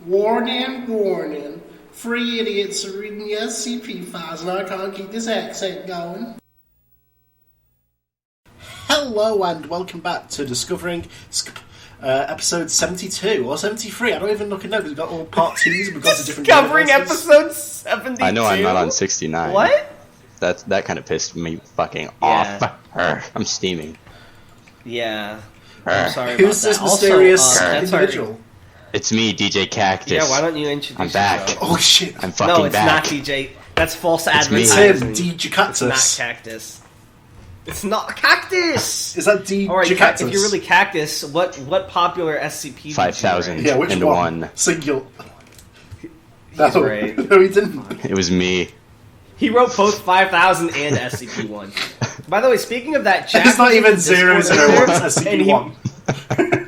Warning, warning. 3 idiots are reading the SCP files and I can't keep this accent going. Hello and welcome back to Discovering episode 72 or 73. I don't even look at because we've got all part 2s and we've got to different Discovering episode 72? I know I'm not on 69. What? That kind of pissed me fucking off. I'm steaming. Yeah. I'm sorry about Who's this mysterious individual? It's me, DJ Cactus. Yeah, why don't you introduce I'm back. yourself? Oh shit. I'm fucking back. No, it's not DJ. That's false advertising. It's him, DJ Cactus. It's not Cactus. It's not Cactus! Is that DJ Alright, Cactus? if you're really Cactus, what popular SCP 5,000 Yeah, which into one. Singular. He's right. No, he didn't. It was me. He wrote both 5,000 and SCP-1. By the way, speaking of that, Jack It's not even 0 Discord 0 1, earlier, it's and SCP-1.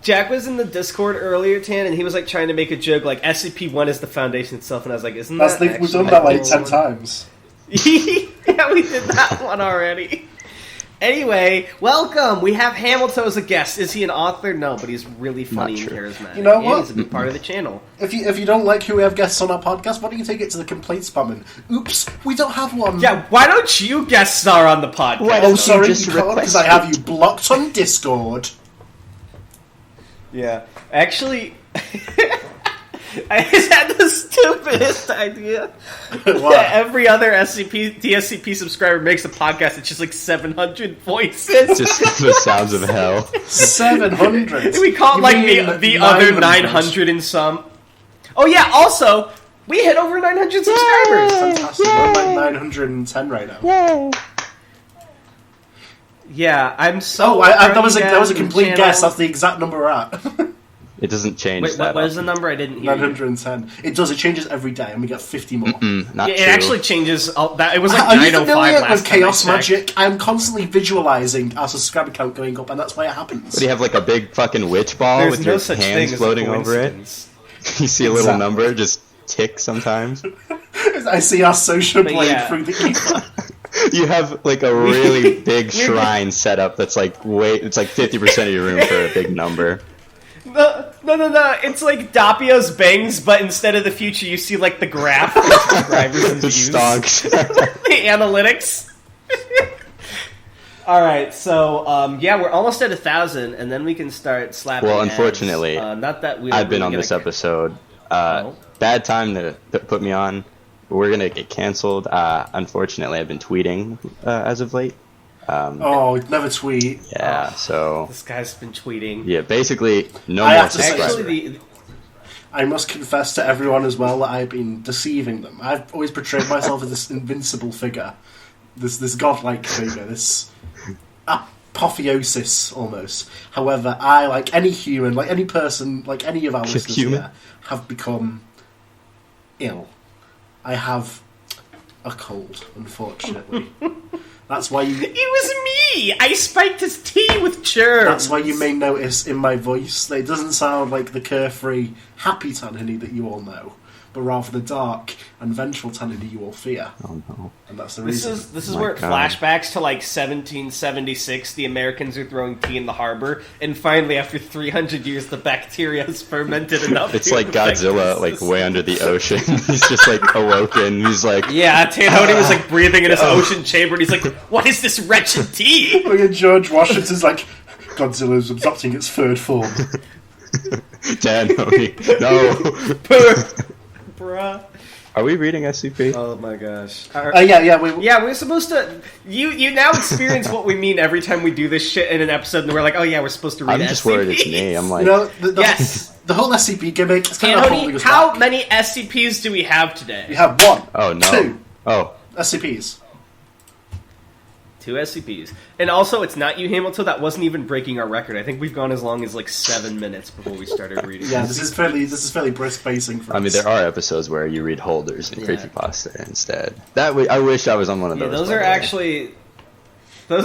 Jack was in the Discord earlier, Tan, and he was like trying to make a joke like SCP-1 is the foundation itself, and I was like, isn't that We've done that like 10 times. Yeah, we did that one already. Anyway, welcome! We have Hamilton as a guest. Is he an author? No, but he's really funny and charismatic. You know what? And he's a big part of the channel. If you don't like who we have guests on our podcast, why don't you take it to the complaint spamming? Oops, we don't have one. Yeah, why don't you guest star on the podcast? Why Oh, don't sorry, just you can't, because I have you blocked on Discord. Yeah, actually, I just had the stupidest idea. What? Every other DSCP subscriber makes a podcast. It's just like 700 voices. Just the sounds of hell. 700. We call it You like mean the other 900 and some. Oh yeah, also, we hit over 900 subscribers. Fantastic. We're like 910 right now. Yeah, I'm so. That was a complete guess. That's the exact number we're at. It doesn't change. Wait, what is the number? I didn't hear. 910. It does. It changes every day, and we get 50 more. Not Yeah, true. it actually changes. That it was like Are you 905 familiar last with time I chaos checked. magic? I'm constantly visualizing our subscriber count going up, and that's why it happens. What, do you have like a big fucking witch ball There's with no your such thing hands as a floating over it? coincidence. You see a little number just tick sometimes. I see our social But blade yeah. through the ether. You have like a really big shrine set up that's like it's like 50% of your room for a big number. No. It's like Doppio's bangs, but instead of the future, you see like the graph of subscribers and The views. stonks. The analytics. All right, so yeah, we're almost at 1,000, and then we can start slapping. Well, ads. unfortunately, not that we. I've been on this episode. Bad time to put me on. We're gonna get canceled. Unfortunately, I've been tweeting as of late. Never tweet. Yeah, so This guy's been tweeting. yeah, basically no I more have to say- subscribers. Actually, I must confess to everyone as well that I've been deceiving them. I've always portrayed myself as this invincible figure, this godlike figure, this apotheosis almost. However, I, like any human, like any person, like any of our listeners here, have become ill. I have a cold, unfortunately. That's why you... it was me! I spiked his tea with germs! That's why you may notice in my voice that it doesn't sound like the carefree, happy Tanhony that you all know, but rather the dark and vengeful Tanhony you all fear. Oh no! And that's the reason. This is My where it God. flashbacks to like 1776. The Americans are throwing tea in the harbor, and finally, after 300 years, the bacteria has fermented enough. It's to like affect Godzilla, us. like way under the ocean. He's just like awoken. He's like, Yeah, Tanhony was like breathing in his ocean chamber, and he's like, "What is this wretched tea?" Look at George Washington's like, Godzilla's adopting its third form. Dan, no. Bruh. Are we reading SCP? Oh my gosh. Yeah, We're supposed to. You now experience what we mean every time we do this shit in an episode, and we're like, oh yeah, we're supposed to read I'm SCPs. just worried it's me. I'm like, You know, Yes. the whole SCP gimmick is kind of holding Tanhony, us how back. many SCPs do we have today? We have one, oh no. 2 Oh, SCPs. 2 SCPs. And also, it's not you, Hamilton. That wasn't even breaking our record. I think we've gone as long as like 7 minutes before we started reading. Yeah, this is fairly brisk pacing for us. I mean, there are episodes where you read holders and Yeah. creepypasta instead. I wish I was on one of Yeah, those. those by are the way. actually the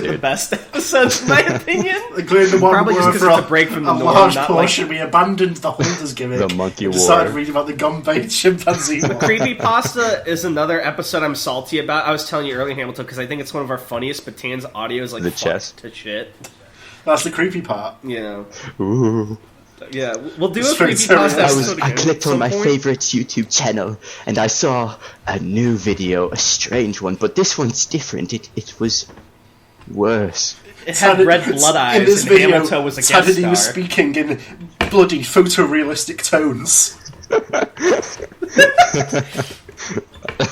dude. best episodes, in my opinion. Including the one Probably just where 'cause for it's a break from the a norm, large not portion we abandoned the holders gimmick. The monkey and decided war. to read about the gun-based chimpanzee war. Creepypasta is another episode I'm salty about. I was telling you earlier, Hamilton, because I think it's one of our funniest, but Tan's audio is like The fucked chest. to shit. That's the creepy part. You know. Ooh. Yeah, we'll do a It's very creepypasta episode I again clicked at on my some point. favorite YouTube channel, and I saw a new video, a strange one, but this one's different. It was worse. It had red blood eyes, in this and video, Hamilton was a guest Tadini was star. speaking in bloody photorealistic tones.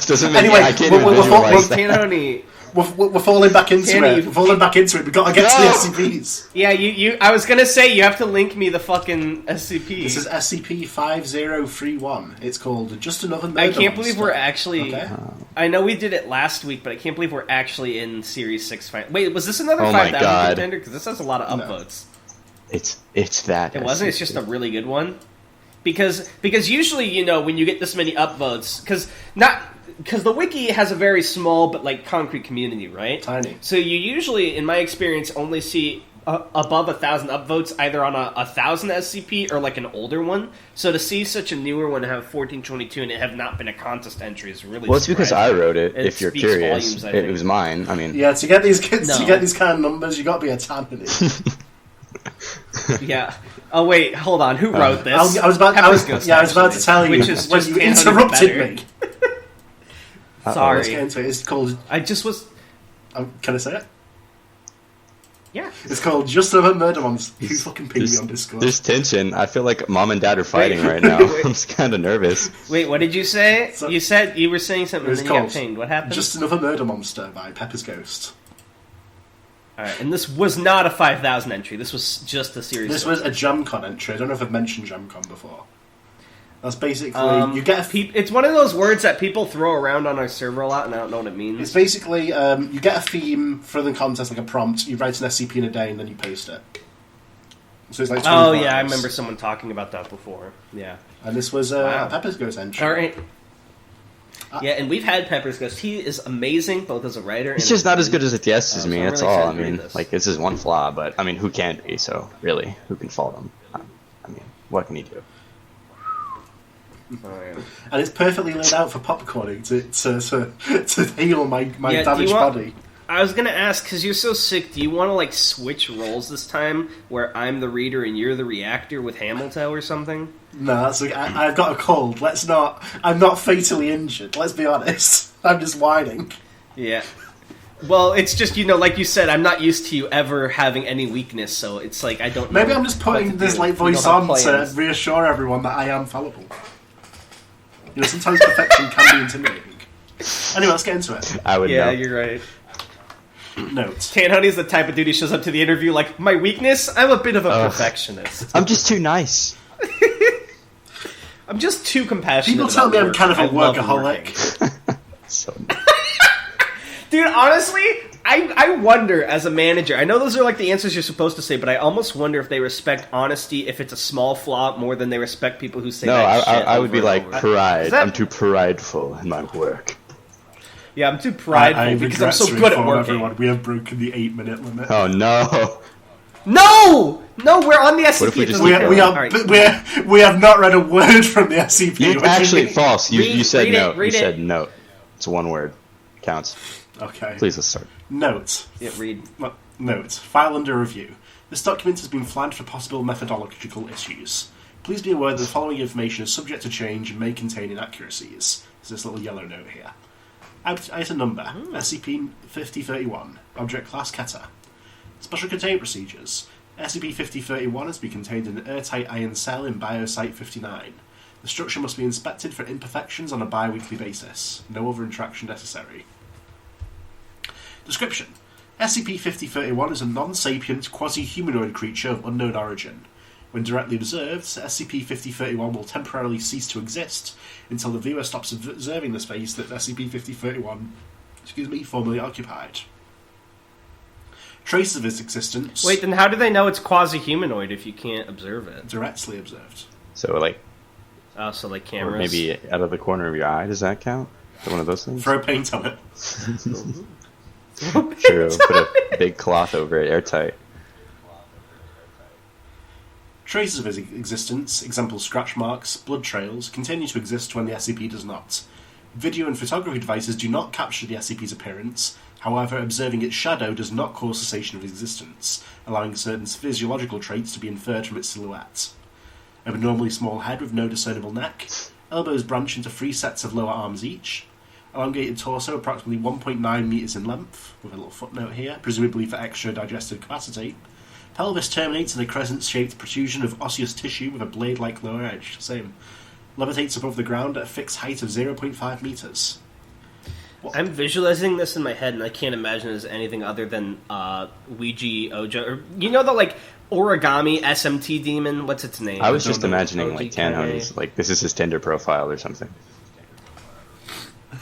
Doesn't make Anyway, I can't we're- even we're- visualize that. Tanoni. We're falling back into Tanny, it. We're falling back into it. We've got to get to the SCPs. Yeah, you. I was gonna say you have to link me the fucking SCP. This is SCP-5031. It's called Just Another Murder I can't believe Monster. we're actually. Okay. I know we did it last week, but I can't believe we're actually in Series 6. Wait, was this another Oh my 5,000 God. contender? Because this has a lot of upvotes. It's that. It wasn't. It's just a really good one. Because usually, you know, when you get this many upvotes, because the wiki has a very small but like concrete community, right? Tiny. So you usually, in my experience, only see above 1,000 upvotes either on a 1,000 SCP or like an older one. So to see such a newer one have 1422 and it have not been a contest entry is really Well, it's because I surprising. wrote it. It If you're speaks curious, volumes, I it think. was mine. I mean, Yeah, to get these kids, No. to get these kind of numbers, you got to be a Tadini. Yeah. Oh wait, hold on. Who wrote this? I was about Ghost, to tell actually, you which is when just you 10 interrupted better. me. Uh-oh. Sorry. Let's get into it. It's called. I just was. Can I say it? Yeah. It's called Just Another Murder Monster. You fucking ping me on Discord. There's tension. I feel like mom and dad are fighting Wait, right now. wait. I'm kind of nervous. Wait, what did you say? So- You said you were saying something and It's then you got called pinged. What happened? Just Another Murder Monster by Pepper's Ghost. Alright, and this was not a 5,000 entry. This was just a series. This was a Jamcon entry. I don't know if I've mentioned Jamcon before. That's basically you get a It's one of those words that people throw around on our server a lot, and I don't know what it means. It's basically you get a theme for the contest, like a prompt. You write an SCP in a day, and then you post it. So it's like 24 Oh yeah, I hours. remember someone talking about that before. Yeah. And this was Wow. a Pepper's Ghost entry. All right. Yeah, and we've had Pepper's Ghost. He is amazing, both as a writer. It's and just a not as good as it guesses so me. I'm That's really all. I excited to read mean, this. like this is one flaw, but I mean, who can be? So really, who can fault him? I mean, what can he do? Oh, yeah. And it's perfectly laid out for popcorning to heal my Yeah, do damaged you want- body. I was gonna ask because you're so sick. Do you want to like switch roles this time, where I'm the reader and you're the reactor with Hamilton or something? No, that's I've got a cold. Let's not. I'm not fatally injured. Let's be honest. I'm just whining. Yeah. Well, it's just, you know, like you said, I'm not used to you ever having any weakness, so it's like I don't know. Maybe I'm just what putting to this do. like We voice don't have on to plans. reassure everyone that I am fallible. You know, sometimes perfection can be intimidating. Anyway, let's get into it. I would Yeah, know. you're right. Notes. Tan Honey's the type of dude who shows up to the interview like, my weakness? I'm a bit of a perfectionist. I'm just too nice. I'm just too compassionate. People tell about me I'm work. kind of a I love workaholic. working. So Dude, honestly, I wonder as a manager, I know those are like the answers you're supposed to say, but I almost wonder if they respect honesty if it's a small flaw more than they respect people who say no, that shit I would over be and like over. pride. Is that- I'm too prideful in my work. Yeah, I'm too prideful I because I'm regret so to good at inform working. everyone we have broken the 8-minute limit. Oh no! No! No, we're on the SCP. if we It just doesn't We, count. we, are, Alright. we have not read a word from the SCP. You which actually is- false. You Read- said read it, no. read You it. said no. It's one word. Counts. Okay. Please let's start. Note. Yeah, read. Note. File under review. This document has been flagged for possible methodological issues. Please be aware that the following information is subject to change and may contain inaccuracies. There's this little yellow note here. Item number, SCP-5031. Object class Keta. Special containment procedures. SCP-5031 is to be contained in an airtight iron cell in Biosite 59. The structure must be inspected for imperfections on a bi-weekly basis. No other interaction necessary. Description. SCP-5031 is a non-sapient, quasi-humanoid creature of unknown origin. When directly observed, SCP-5031 will temporarily cease to exist until the viewer stops observing the space that SCP-5031 formerly occupied. Traces of its existence... Wait, then how do they know it's quasi-humanoid if you can't observe it? Directly observed. So like, Oh, so like or cameras? maybe out of the corner of your eye. Does that count? Is it one of those things? Throw paint on it. True. Put a big cloth over it, airtight. Traces of its existence, example scratch marks, blood trails, continue to exist when the SCP does not. Video and photography devices do not capture the SCP's appearance, however, observing its shadow does not cause cessation of existence, allowing certain physiological traits to be inferred from its silhouette. Abnormally small head with no discernible neck. Elbows branch into 3 sets of lower arms each. Elongated torso approximately 1.9 metres in length, with a little footnote here, presumably for extra digestive capacity. Pelvis terminates in a crescent-shaped protrusion of osseous tissue with a blade-like lower edge. Same. Levitates above the ground at a fixed height of 0.5 metres. What? I'm visualizing this in my head, and I can't imagine it as anything other than Ouija Ojo. Or, you know the, like, origami SMT demon? What's its name? I was just imagining, OG like, Tanhoney's, like, this is his Tinder profile or something.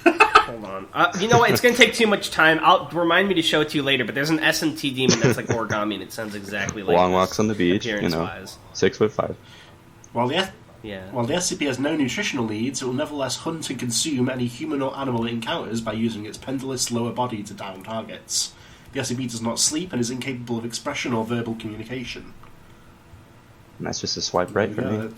Hold on. You know what? It's going to take too much time. Remind me to show it to you later, but there's an SMT demon that's like origami, and it sounds exactly like Long walks on the beach, 6'5". While the SCP has no nutritional needs, it will nevertheless hunt and consume any human or animal it encounters by using its pendulous lower body to down targets. The SCP does not sleep and is incapable of expression or verbal communication. And that's just a swipe right for me.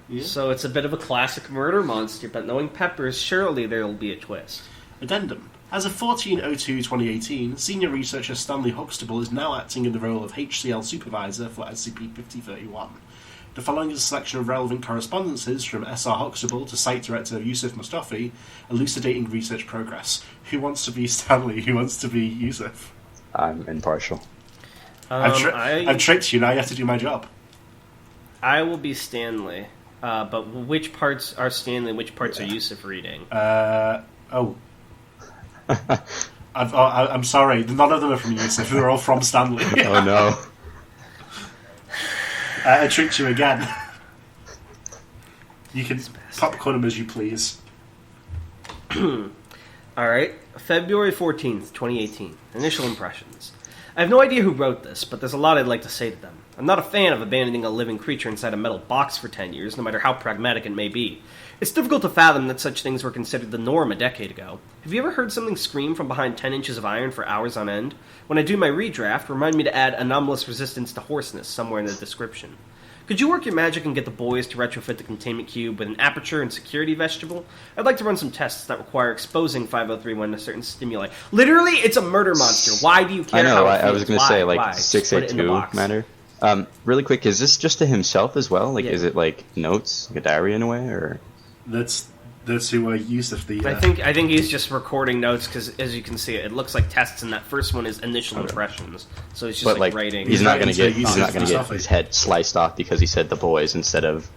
Yeah. So it's a bit of a classic murder monster, but knowing Peppers, surely there will be a twist. Addendum. As of 14/02/2018, senior researcher Stanley Huxtable is now acting in the role of HCL supervisor for SCP-5031. The following is a selection of relevant correspondences from S.R. Huxtable to site director Yusuf Mustafi, elucidating research progress. Who wants to be Stanley? Who wants to be Yusuf? I'm impartial. I've tricked you, now you have to do my job. I will be Stanley. But which parts are Stanley, which parts are Yusuf reading? I'm sorry, none of them are from Yusuf, they're all from Stanley. Oh no. I tricked you again. You can popcorn them as you please. Alright, February 14th, 2018. Initial impressions. I have no idea who wrote this, but there's a lot I'd like to say to them. I'm not a fan of abandoning a living creature inside a metal box for 10 years, no matter how pragmatic it may be. It's difficult to fathom that such things were considered the norm a decade ago. Have you ever heard something scream from behind 10 inches of iron for hours on end? When I do my redraft, remind me to add anomalous resistance to hoarseness somewhere in the description. Could you work your magic and get the boys to retrofit the containment cube with an aperture and security vegetable? I'd like to run some tests that require exposing 5031 to certain stimuli. Literally, it's a murder monster. Why do you care? I know, how it I was going to say, like, Why? 682 matter. Really quick, is this just to himself as well? Like, is it, like, notes? Like a diary in a way, or...? That's who Yusuf the... I think he's just recording notes, because, as you can see, it looks like tests, and that first one is initial impressions. So he's just, like, writing... He's not going to get his head sliced off because he said the boys instead of,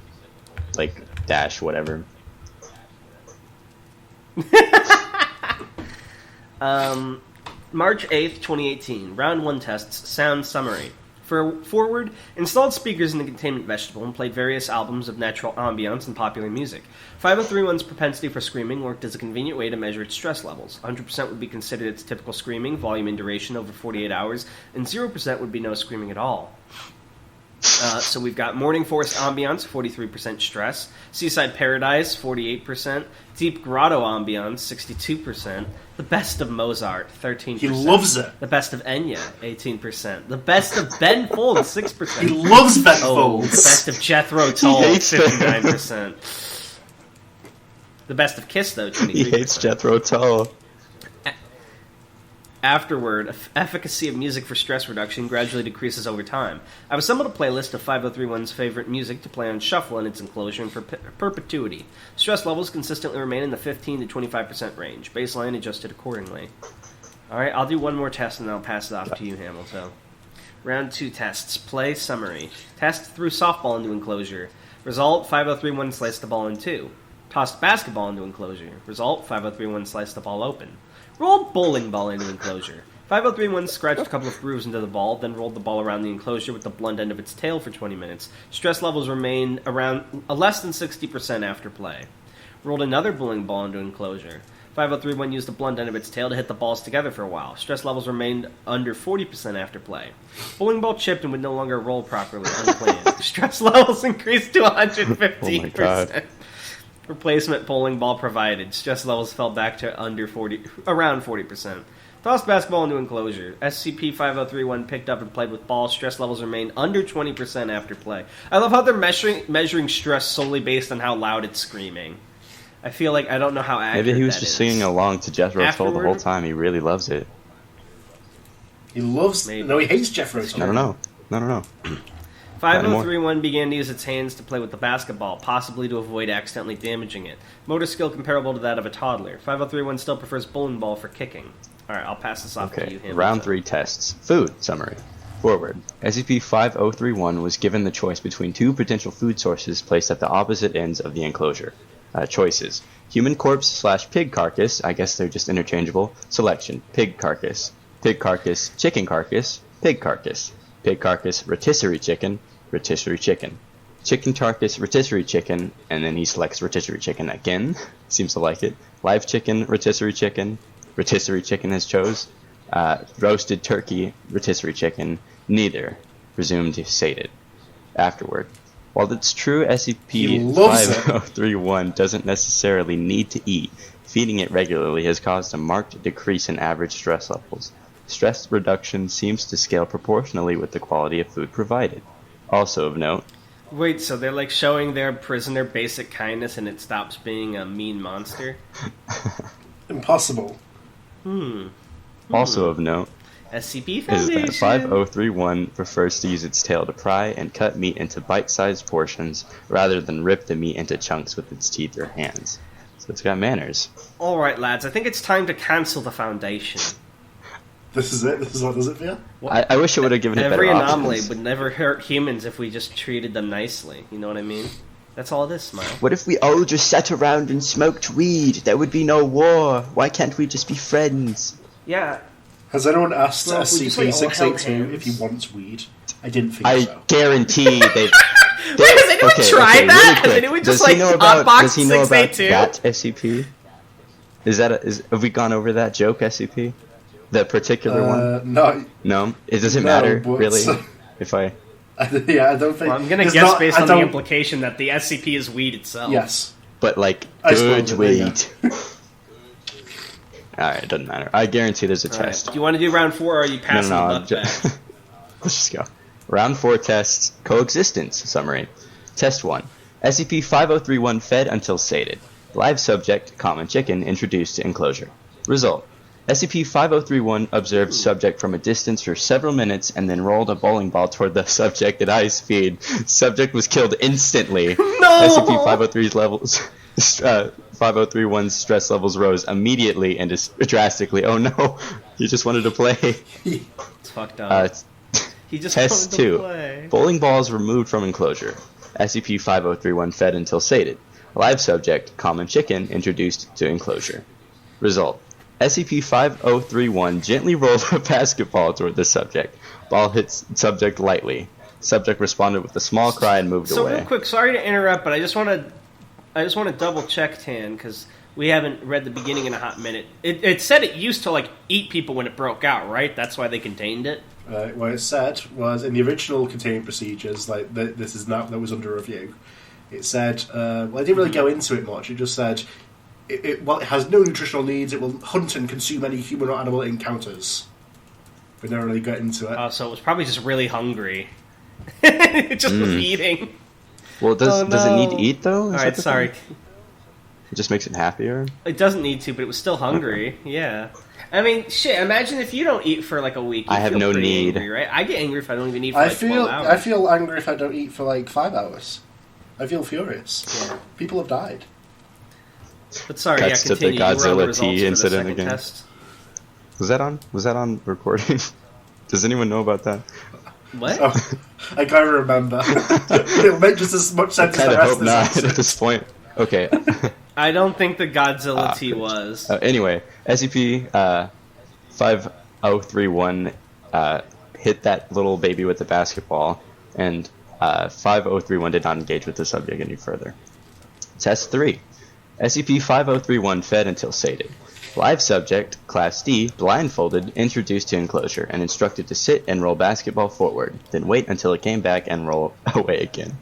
like, dash whatever. March 8th, 2018. Round 1 tests. Sound summary. Forward, installed speakers in the containment vegetable and played various albums of natural ambience and popular music. 5031's propensity for screaming worked as a convenient way to measure its stress levels. 100% would be considered its typical screaming, volume and duration over 48 hours, and 0% would be no screaming at all. So we've got Morning Forest Ambiance, 43% stress. Seaside Paradise, 48%. Deep Grotto Ambiance, 62%. The Best of Mozart, 13%. He loves it. The Best of Enya, 18%. The Best of Ben Folds, 6%. He loves Ben Folds. The Best of Jethro Tull, 59%. The Best of Kiss, though, 23%. He hates Jethro Tull. Afterward, efficacy of music for stress reduction gradually decreases over time. I've assembled a playlist of 5031's favorite music to play on shuffle in its enclosure and for perpetuity. Stress levels consistently remain in the 15 to 25% range. Baseline adjusted accordingly. Alright, I'll do one more test and then I'll pass it off to you, Hamilton. Round 2 tests. Play summary. Test threw softball into enclosure. Result, 5031 sliced the ball in two. Tossed basketball into enclosure. Result, 5031 sliced the ball open. Rolled bowling ball into enclosure. 5031 scratched a couple of grooves into the ball, then rolled the ball around the enclosure with the blunt end of its tail for 20 minutes. Stress levels remained around less than 60% after play. Rolled another bowling ball into enclosure. 5031 used the blunt end of its tail to hit the balls together for a while. Stress levels remained under 40% after play. Bowling ball chipped and would no longer roll properly unplanned. Stress levels increased to 115%. Replacement bowling ball provided. Stress levels fell back to around 40%. Tossed basketball into enclosure. SCP-5031 picked up and played with balls. Stress levels remained under 20% after play. I love how they're measuring stress solely based on how loud it's screaming. I feel like I don't know how accurate Maybe he was that just is. singing along to Jethro Tull the whole time. He really loves it. He loves... Maybe. No, he hates Jethro Tull. I don't know. 5031 began to use its hands to play with the basketball, possibly to avoid accidentally damaging it. Motor skill comparable to that of a toddler. 5031 still prefers bowling ball for kicking. Alright, I'll pass this off to you. Round 3 tests. Food summary. Forward. SCP-5031 was given the choice between 2 potential food sources placed at the opposite ends of the enclosure. Choices. Human corpse / pig carcass, I guess they're just interchangeable. Selection. Pig carcass, chicken carcass, pig carcass. Pig carcass, rotisserie chicken, chicken carcass, rotisserie chicken, and then he selects rotisserie chicken again. Seems to like it. Live chicken, rotisserie chicken has chose. Roasted turkey, rotisserie chicken, neither. Presumed sated. Afterward. While it's true SCP-5031 doesn't necessarily need to eat, feeding it regularly has caused a marked decrease in average stress levels. Stress reduction seems to scale proportionally with the quality of food provided. Also of note... Wait, so they're like showing their prisoner basic kindness and it stops being a mean monster? Impossible. Also of note... SCP Foundation. Is that 5031 prefers to use its tail to pry and cut meat into bite-sized portions rather than rip the meat into chunks with its teeth or hands. So it's got manners. Alright lads, I think it's time to cancel the Foundation. This is it? This is what does it feel? I wish it would have given it better options. Every anomaly would never hurt humans if we just treated them nicely. You know what I mean? That's all it is, Smile. What if we all just sat around and smoked weed? There would be no war. Why can't we just be friends? Yeah. Has anyone asked SCP-682 if he wants weed? I didn't think so. I guarantee they... Wait, has anyone tried that? Really has anyone just hotbox 682? Does he know about that SCP? Have we gone over that joke, SCP? That particular one? No. No? It doesn't matter, really? If I... Yeah, I don't think... Well, I'm going to guess based on the implication that the SCP is weed itself. Yes. But, like, good weed. Alright, it doesn't matter. I guarantee there's a test. Do you want to do round 4 or are you passing the buck back? Let's just go. Round 4 tests. Coexistence summary. Test 1. SCP-5031 fed until sated. Live subject, common chicken, introduced to enclosure. Result. SCP-5031 observed subject from a distance for several minutes and then rolled a bowling ball toward the subject at high speed. Subject was killed instantly. No! SCP-5031's stress levels rose immediately and drastically. Oh no, he just wanted to play. It's fucked up. He just Test wanted to 2. play. Bowling balls removed from enclosure. SCP-5031 fed until sated. Live subject, common chicken, introduced to enclosure. Result. SCP-5031 gently rolled a basketball toward the subject. Ball hits subject lightly. Subject responded with a small cry and moved away. So real quick, sorry to interrupt, but I just want to double check, Tan, because we haven't read the beginning in a hot minute. It said it used to like eat people when it broke out, right? That's why they contained it. What it said was in the original containment procedures, like this is now that was under review. It said, well, it didn't really go into it much. It just said. It has no nutritional needs. It will hunt and consume any human or animal it encounters. We never really got into it. Oh, so it was probably just really hungry. It just was eating. Well, does it need to eat, though? Alright, sorry. It just makes it happier? It doesn't need to, but it was still hungry. Yeah. I mean, shit, imagine if you don't eat for like a week. I have no need. Angry, right? I get angry if I don't even eat for 12 hours. I feel angry if I don't eat for like 5 hours. I feel furious. Yeah. People have died. But sorry, Cuts to the Godzilla T incident again. Test. Was that on recording? Does anyone know about that? What? Oh, I can't remember. It'll make just as much sense as the rest of this episode. At this point. Okay. I don't think the Godzilla T was. Anyway, SCP-5031 hit that little baby with the basketball, and 5031 did not engage with the subject any further. Test 3. SCP-5031 fed until sated. Live subject, Class D, blindfolded, introduced to enclosure, and instructed to sit and roll basketball forward, then wait until it came back and roll away again.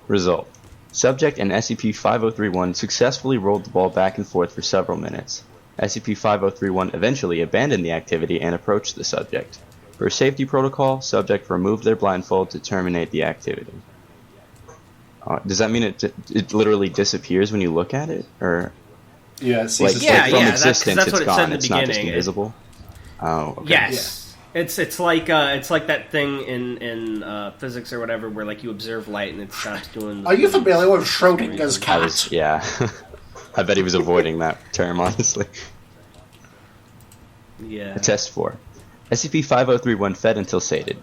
Result. Subject and SCP-5031 successfully rolled the ball back and forth for several minutes. SCP-5031 eventually abandoned the activity and approached the subject. For a safety protocol, subject removed their blindfold to terminate the activity. Does that mean it literally disappears when you look at it, or yeah, from existence, it's gone. It's not just invisible. Oh, okay. Yes. It's like that thing in physics or whatever where like you observe light and it stops doing. Are you familiar with Schrodinger's cat? Yeah. I bet he was avoiding that term, honestly. Yeah. Test 4. SCP-5031 fed until sated.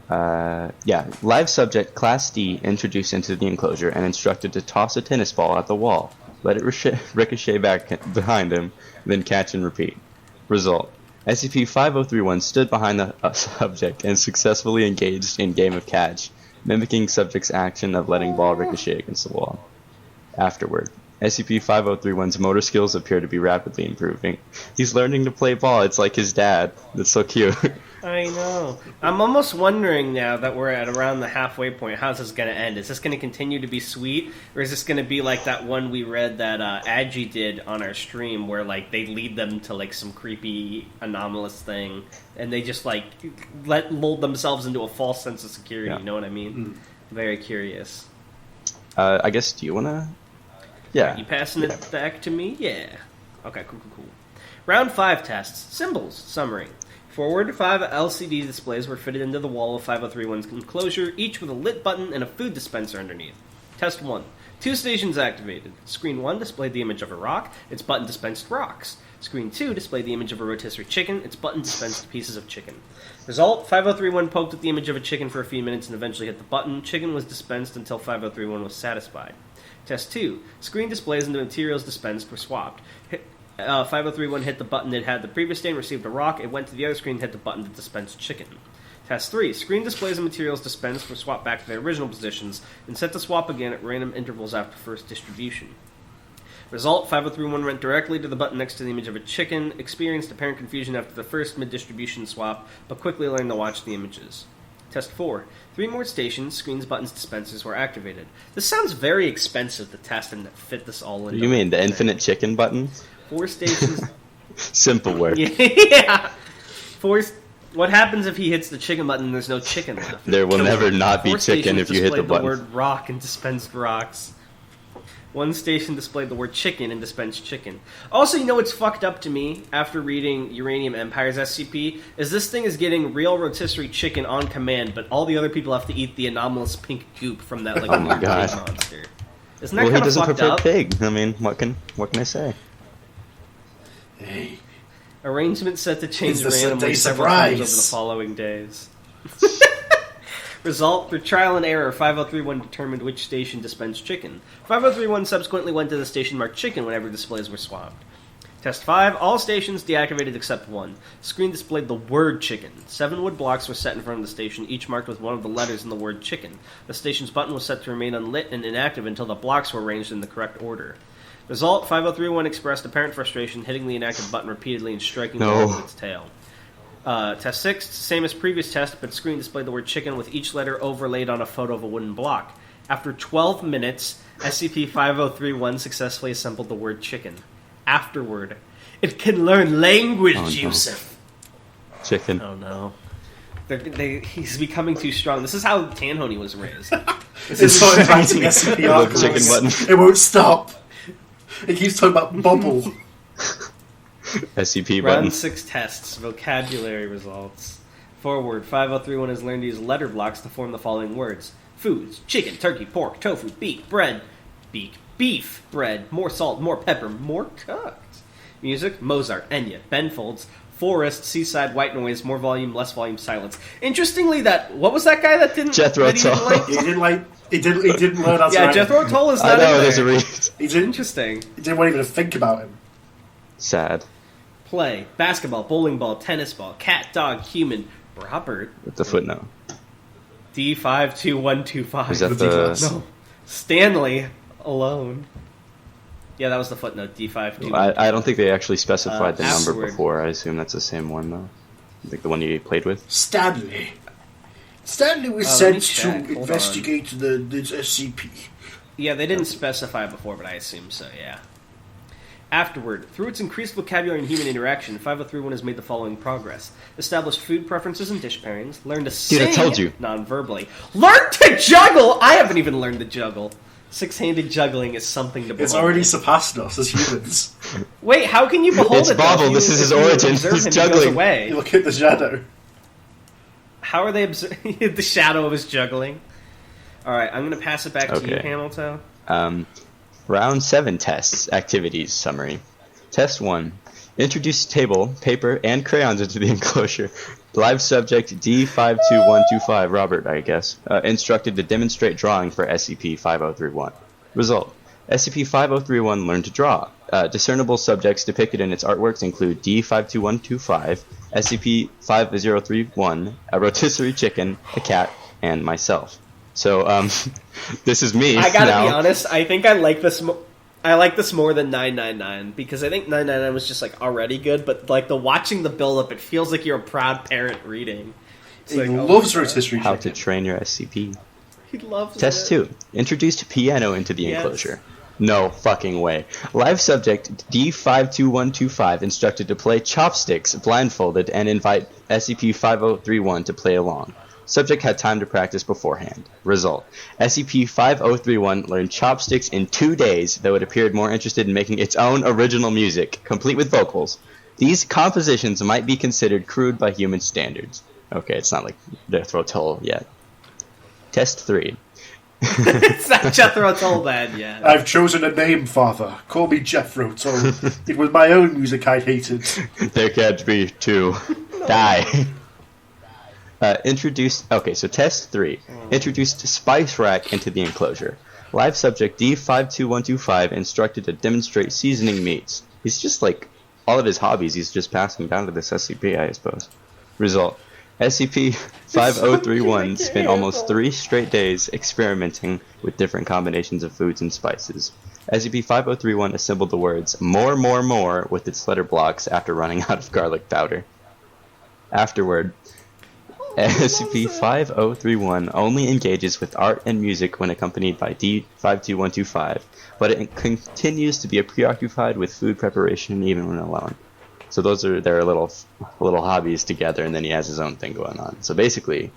Live subject Class D introduced into the enclosure and instructed to toss a tennis ball at the wall. Let it ricochet back behind him, then catch and repeat. Result. SCP-5031 stood behind the subject and successfully engaged in game of catch, mimicking subject's action of letting ball ricochet against the wall. Afterward. SCP-5031's motor skills appear to be rapidly improving. He's learning to play ball. It's like his dad. That's so cute. I know. I'm almost wondering now that we're at around the halfway point, how's this going to end? Is this going to continue to be sweet, or is this going to be like that one we read that Agi did on our stream, where like they lead them to like some creepy anomalous thing, and they just like lulled themselves into a false sense of security? Yeah. You know what I mean? Very curious. I guess, do you want to... Yeah. Are you passing it back to me? Yeah. Okay, cool. Round 5 tests. Symbols. Summary. Forward, 5 LCD displays were fitted into the wall of 5031's enclosure, each with a lit button and a food dispenser underneath. Test 1. 2 stations activated. Screen 1 displayed the image of a rock. Its button dispensed rocks. Screen 2 displayed the image of a rotisserie chicken. Its button dispensed pieces of chicken. Result, 5031 poked at the image of a chicken for a few minutes and eventually hit the button. Chicken was dispensed until 5031 was satisfied. Test 2. Screen displays and the materials dispensed were swapped. 5031 hit the button that had the previous stain, received a rock. It went to the other screen and hit the button that dispensed chicken. Test 3. Screen displays and materials dispensed were swapped back to their original positions and set to swap again at random intervals after first distribution. Result, 5031 went directly to the button next to the image of a chicken, experienced apparent confusion after the first mid-distribution swap, but quickly learned to watch the images. Test 4. 3 more stations, screens, buttons, dispensers were activated. This sounds very expensive to test and fit this all in. You mean the infinite chicken button? 4 stations. Simple work. Yeah. What happens if he hits the chicken button and there's no chicken left? There will never not be chicken if you hit the button. The word rock and dispensed rocks. 1 station displayed the word chicken and dispensed chicken. Also, you know what's fucked up to me after reading Uranium Empire's SCP is this thing is getting real rotisserie chicken on command, but all the other people have to eat the anomalous pink goop from that like weird pig monster. Isn't that kind of fucked up? He doesn't prefer pig. I mean, what can I say? Hey. Arrangement set to change randomly several times over the following days. Result, through trial and error, 5031 determined which station dispensed chicken. 5031 subsequently went to the station marked chicken whenever displays were swapped. Test 5, all stations deactivated except 1. Screen displayed the word chicken. 7 wood blocks were set in front of the station, each marked with one of the letters in the word chicken. The station's button was set to remain unlit and inactive until the blocks were arranged in the correct order. Result, 5031 expressed apparent frustration, hitting the inactive button repeatedly and striking the wall with its tail. Test 6, same as previous test, but screen displayed the word chicken with each letter overlaid on a photo of a wooden block. After 12 minutes, SCP-5031 successfully assembled the word chicken. Afterward, it can learn language, Yusuf. Chicken. Oh no. He's becoming too strong. This is how Tanhoney was raised. It's started writing SCP articles. Chicken button. It won't stop. It keeps talking about bubble. SCP button. Round 6 tests. Vocabulary results. Forward, 5031 has learned to use letter blocks to form the following words. Foods. Chicken, turkey, pork, tofu, beef, bread. Beef, bread, more salt, more pepper, more cooked. Music, Mozart, Enya, Ben Folds, Forest, Seaside, White Noise, more volume, less volume, silence. Interestingly, what was that guy that didn't... Jethro Tull. He didn't learn how to write. Jethro Tull is not I know, in there. there's a reason. He didn't. Interesting. He didn't want even to think about him. Sad. Play, basketball, bowling ball, tennis ball, cat, dog, human, Robert. With the footnote. D52125. Is that the... No. Stanley alone. Yeah, that was the footnote, D52125. I don't think they actually specified the number afterward. before. I assume that's the same one, though. I think the one you played with. Stanley was sent to investigate the SCP. Yeah, they didn't specify before, but I assume so, yeah. Afterward, through its increased vocabulary and human interaction, 5031 has made the following progress. Established food preferences and dish pairings, learned to sing I told you. non-verbally. Learn to juggle! I haven't even learned to juggle. 6-handed juggling is something to behold. It's already surpassed us as humans. Wait, how can you behold It's it? Bobble, this is his origin. He's juggling. Away. You look at the shadow. How are they observing the shadow of his juggling? All right, I'm going to pass it back to you, Hamilton. Round 7 tests, activities, summary. Test 1. Introduce table, paper, and crayons into the enclosure. Live subject D52125, Robert, I guess, instructed to demonstrate drawing for SCP-5031. Result. SCP-5031 learned to draw. Discernible subjects depicted in its artworks include D52125, SCP-5031, a rotisserie chicken, a cat, and myself. So, this is me. I gotta be honest, I think I like this I like this more than 999, because I think 999 was just, like, already good, but, like, watching the build-up, it feels like you're a proud parent reading. He loves rotisserie chicken. How to train your SCP. He loves Test 2. Introduced piano into the enclosure. No fucking way. Live subject D52125 instructed to play chopsticks blindfolded and invite SCP-5031 to play along. Subject had time to practice beforehand. Result. SCP-5031 learned chopsticks in 2 days, though it appeared more interested in making its own original music, complete with vocals. These compositions might be considered crude by human standards. Okay, it's not like Jethro Tull yet. Test 3. It's not Jethro Tull bad yet. I've chosen a name, Father. Call me Jethro Tull. It was my own music I hated. There can't be two. Die. So test 3. Introduced spice rack into the enclosure. Live subject D52125 instructed to demonstrate seasoning meats. He's just like, all of his hobbies he's just passing down to this SCP, I suppose. Result. SCP-5031 spent almost 3 straight days experimenting with different combinations of foods and spices. SCP-5031 assembled the words more with its letter blocks after running out of garlic powder. Afterward, SCP-5031 only engages with art and music when accompanied by D52125, but it continues to be preoccupied with food preparation even when alone. So those are their little hobbies together, and then he has his own thing going on. So basically,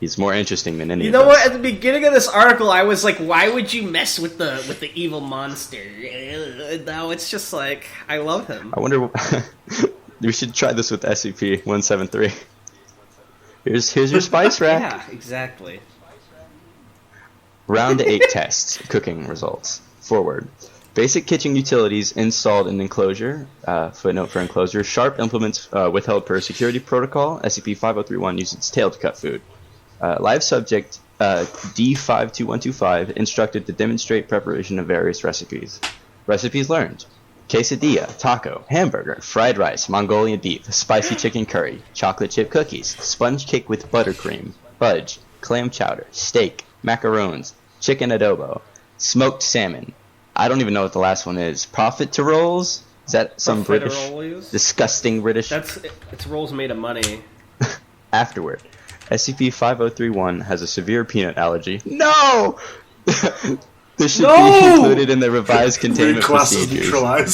he's more interesting than any of us. You know what? At the beginning of this article, I was like, why would you mess with the evil monster? Now it's just like, I love him. I wonder... we should try this with SCP-173. Here's your spice rack. Yeah, exactly. Round 8 tests. Cooking results. Forward. Basic kitchen utilities installed in enclosure. Footnote for enclosure. Sharp implements withheld per security protocol. SCP-5031 used its tail to cut food. Live subject D52125 instructed to demonstrate preparation of various recipes. Recipes learned. Quesadilla, taco, hamburger, fried rice, Mongolian beef, spicy chicken curry, chocolate chip cookies, sponge cake with buttercream, fudge, clam chowder, steak, macaroons, chicken adobo, smoked salmon. I don't even know what the last one is. Profiteroles? Is that some British? Disgusting British? It's rolls made of money. Afterward, SCP-5031 has a severe peanut allergy. No! This should be included in the revised containment procedures. No!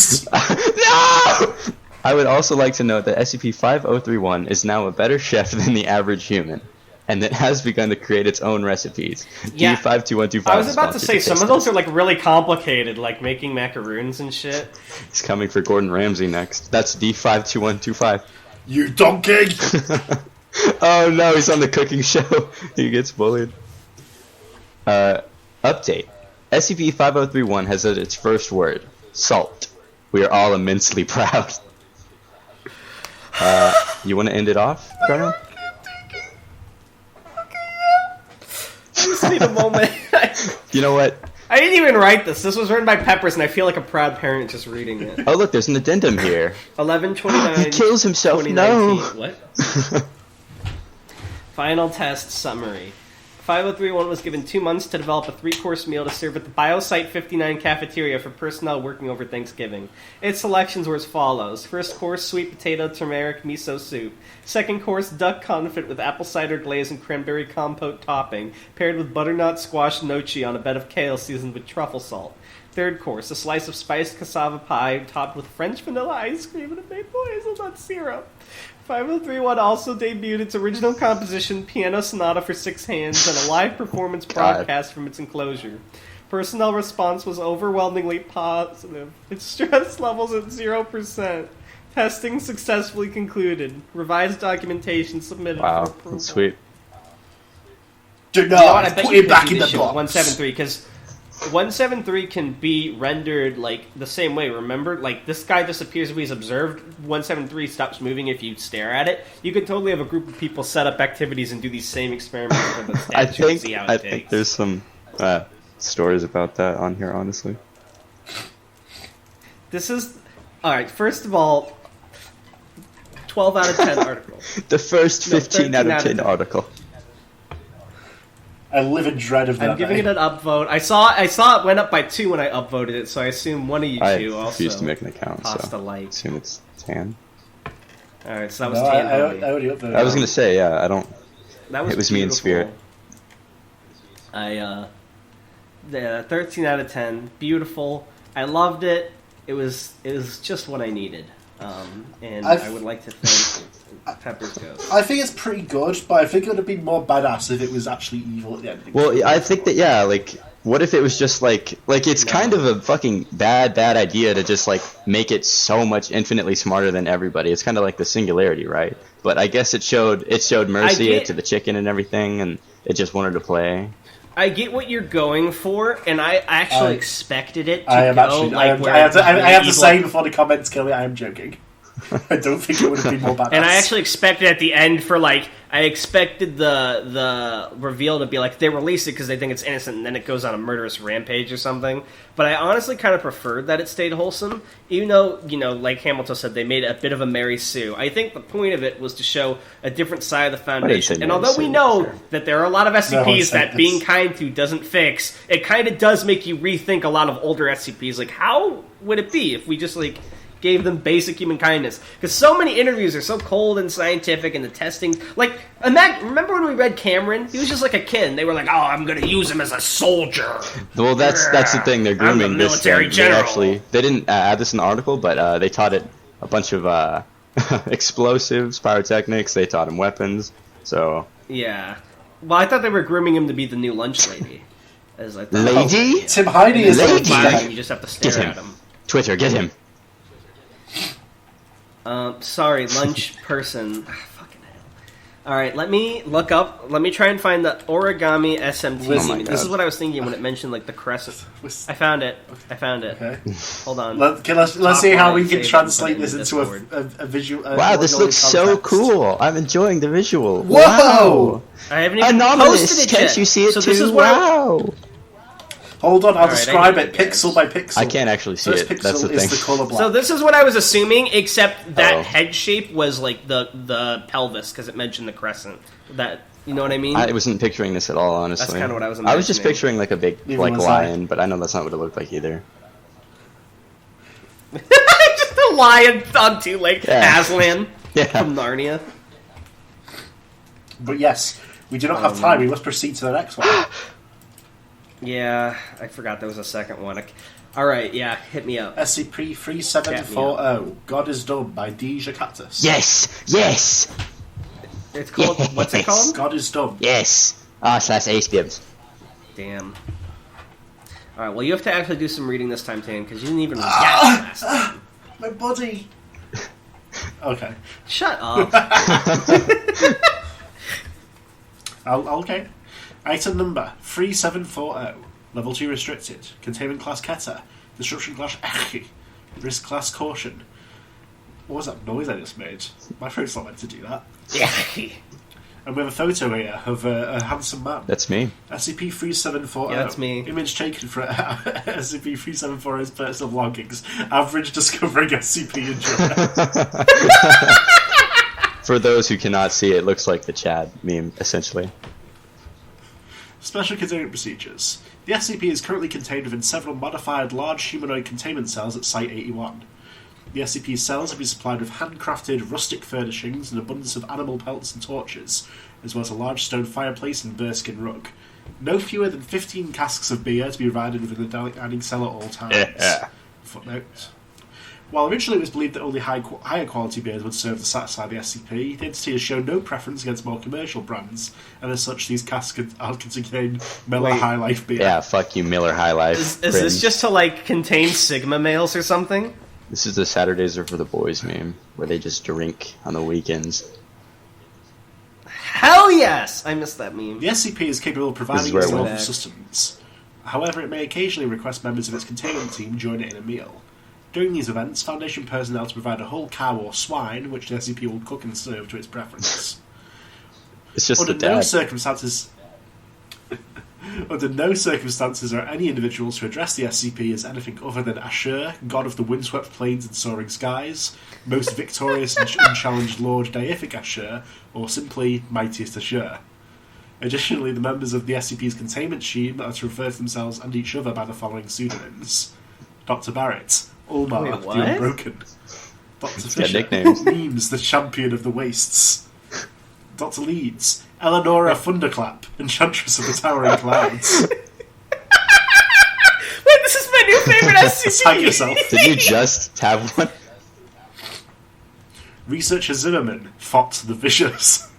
I would also like to note that SCP-5031 is now a better chef than the average human, and it has begun to create its own recipes. Yeah. D52125 I was about to say, some of those are like really complicated, like making macaroons and shit. He's coming for Gordon Ramsay next. That's D52125. You donkey! Oh no, he's on the cooking show. He gets bullied. Update. SCP-5031 has said its first word, salt. We are all immensely proud. You want to end it off, Darnell? I just need a moment. You know what? I didn't even write this. This was written by Peppers, and I feel like a proud parent just reading it. Oh, look, there's an addendum here. 11/29. He kills himself. No. What? Final test summary. 5031 was given 2 months to develop a 3-course meal to serve at the Biosite 59 cafeteria for personnel working over Thanksgiving. Its selections were as follows. First course, sweet potato turmeric miso soup. Second course, duck confit with apple cider glaze and cranberry compote topping, paired with butternut squash gnocchi on a bed of kale seasoned with truffle salt. Third course, a slice of spiced cassava pie topped with French vanilla ice cream and a maple hazelnut syrup. 5031 also debuted its original composition, Piano Sonata for 6 Hands, and a live performance broadcast from its enclosure. Personnel response was overwhelmingly positive. Its stress levels at 0%. Testing successfully concluded. Revised documentation submitted for approval. That's sweet. Do You know what? I not bet put you it back could in do the this shit with box. 173 because 173 can be rendered like the same way. Remember, like this guy disappears if he's observed. 173 stops moving if you stare at it. You could totally have a group of people set up activities and do these same experiments for the statue and see how it I takes. think there's some stories about that on here, honestly. This is alright. First of all, 12 out of 10 article. The first 15 out of 10 10. article. I live in dread of that. I'm giving it an upvote. I saw it went up by 2 when I upvoted it, so I assume one of you I two also refuse to make an account, tossed so a like. assume it's tan. Alright, so that was No, Tan I Harvey. already upvoted. I was gonna say, yeah, I don't. That was It was me in beautiful. spirit. Yeah, 13 out of 10. Beautiful. I loved it. It was just what I needed. And I would like to thank Pepper's Ghost. I think it's pretty good, but I think it would have been more badass if it was actually evil at the end. Well, I think that, yeah, like, what if it was just like it's kind of a fucking bad idea to just like make it so much infinitely smarter than everybody. It's kind of like the singularity, right? But I guess it showed mercy to the chicken and everything, and it just wanted to play. I get what you're going for, and I actually expected it to I am go actually. like I where have to evil- say before the comments kill me, I am joking. I don't think it would have been more badass. And I actually expected at the end for like I expected the reveal to be like they release it because they think it's innocent, and then it goes on a murderous rampage or something. But I honestly kind of preferred that it stayed wholesome, even though like Hamilton said, they made a bit of a Mary Sue. I think the point of it was to show a different side of the Foundation. And although we know that there are a lot of SCPs that being kind to doesn't fix, it kind of does make you rethink a lot of older SCPs. Like, how would it be if we just like gave them basic human kindness? Because so many interviews are so cold and scientific, and the testing, like, remember when we read Cameron? He was just like a kid, and they were like, "Oh, I'm going to use him as a soldier." Well, that's the thing. They're grooming I'm the this. military general. They didn't add this in the article, but they taught it a bunch of explosives, pyrotechnics. They taught him weapons. So Yeah. Well, I thought they were grooming him to be the new lunch lady. As I thought. lady, Tim Heine is Lady. You just have to Get stare him. at him. Twitter, get him. Sorry, lunch person. Fucking hell. Alright, let me try and find the origami SMT. Oh my This is God. what I was thinking when it mentioned, like, the crescent. I found it. Okay. Hold on. Let's see how we can Save it, translate put it this in into Discord. a visual. Wow, this audio looks so context. cool. I'm enjoying the visual. Whoa! Wow. I haven't even Anomalous. posted it Can't yet. you see it So too? this is what Wow. Hold on, I'll Alright, describe I it need it, pixel guys. by pixel. I can't actually see First it. pixel That's the is thing. the color black. So this is what I was assuming, except that Oh. head shape was like the pelvis, because it mentioned the crescent. That, you know what I mean? I wasn't picturing this at all, honestly. That's kinda what I was I was just imagining. picturing like a big Neither like was I. lion, but I know that's not what it looked like either. Just a lion on two legs. Yeah. Aslan Yeah. from Narnia. But yes, we do not have time. We must proceed to the next one. Yeah, I forgot there was a second one. Alright, yeah, hit me up. SCP-3740, God is Dumb by D. Jacatus. Yes. Yes. It's called, what's it called? God is Dumb. Yes. /HBMs. Damn. Alright, well you have to actually do some reading this time, Tan, because you didn't even guess last time. My body. Okay. Shut up. Okay. Item number 3740. Level 2 restricted. Containment class Keta. Destruction class Echi. Risk class Caution. What was that noise I just made? My throat's not meant to do that. Yeah. And we have a photo here of a handsome man. That's me. SCP-3740. Yeah, that's me. Image taken from SCP-3740's personal belongings. Average discovering SCP in For those who cannot see, it looks like the Chad meme, essentially. Special containment procedures. The SCP is currently contained within several modified large humanoid containment cells at Site-81. The SCP's cells have been supplied with handcrafted rustic furnishings, an abundance of animal pelts and torches, as well as a large stone fireplace and bearskin rug. No fewer than 15 casks of beer to be provided within the dining cell at all times. Yeah. Footnote. While originally it was believed that only higher quality beers would serve to satisfy the SCP, the entity has shown no preference against more commercial brands, and as such these casks are to contain Miller Wait. High Life beer. Yeah, fuck you, Miller High Life. Is this friends. just to, like, contain Sigma males or something? This is the Saturdays are for the boys meme, where they just drink on the weekends. Hell yes! I missed that meme. The SCP is capable of providing its own sustenance. However, it may occasionally request members of its containment team join it in a meal. During these events, Foundation personnel to provide a whole cow or swine, which the SCP will cook and serve to its preference. It's just Under the dad. no circumstances... Under no circumstances are any individuals who address the SCP as anything other than Ashur, god of the windswept plains and soaring skies, most victorious and unchallenged Lord Deific Ashur, or simply Mightiest Ashur. Additionally, the members of the SCP's containment team are to refer to themselves and each other by the following pseudonyms: Dr. Barrett, Ulmar, the Unbroken, Dr. Fisher, Memes, the Champion of the Wastes, Dr. Leeds, Eleonora Thunderclap, Enchantress of the Towering Clouds. Wait, this is my new favorite SCP! Cite yourself. Did you just have one? Researcher Zimmerman, Fott the Vicious.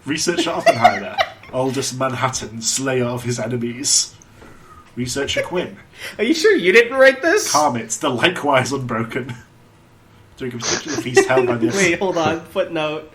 Researcher Oppenheimer, Aldous Manhattan, slayer of his enemies. Researcher Quinn. Are you sure you didn't write this? Karmit, the likewise unbroken. During a particular feast held by the SCP. Wait, hold on. Footnote.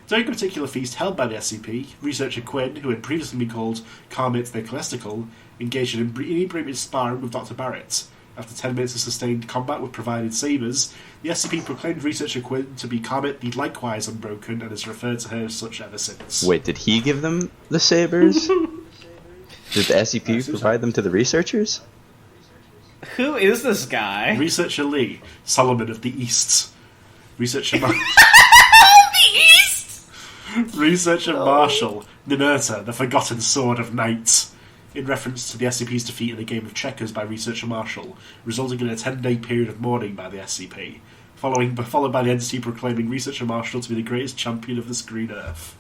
During a particular feast held by the SCP, Researcher Quinn, who had previously been called Karmit the Callistical, engaged in inebriated sparring with Dr. Barrett. After 10 minutes of sustained combat with provided sabres, the SCP proclaimed Researcher Quinn to be Karmit the likewise unbroken and has referred to her as such ever since. Wait, did he give them the sabers? Did the SCP provide them to the researchers? Who is this guy? Researcher Lee, Solomon of the East. Researcher Researcher Marshall, Ninurta, the Forgotten Sword of Night, in reference to the SCP's defeat in a game of checkers by Researcher Marshall, resulting in a 10-day period of mourning by the SCP, followed by the entity proclaiming Researcher Marshall to be the greatest champion of the Screen Earth.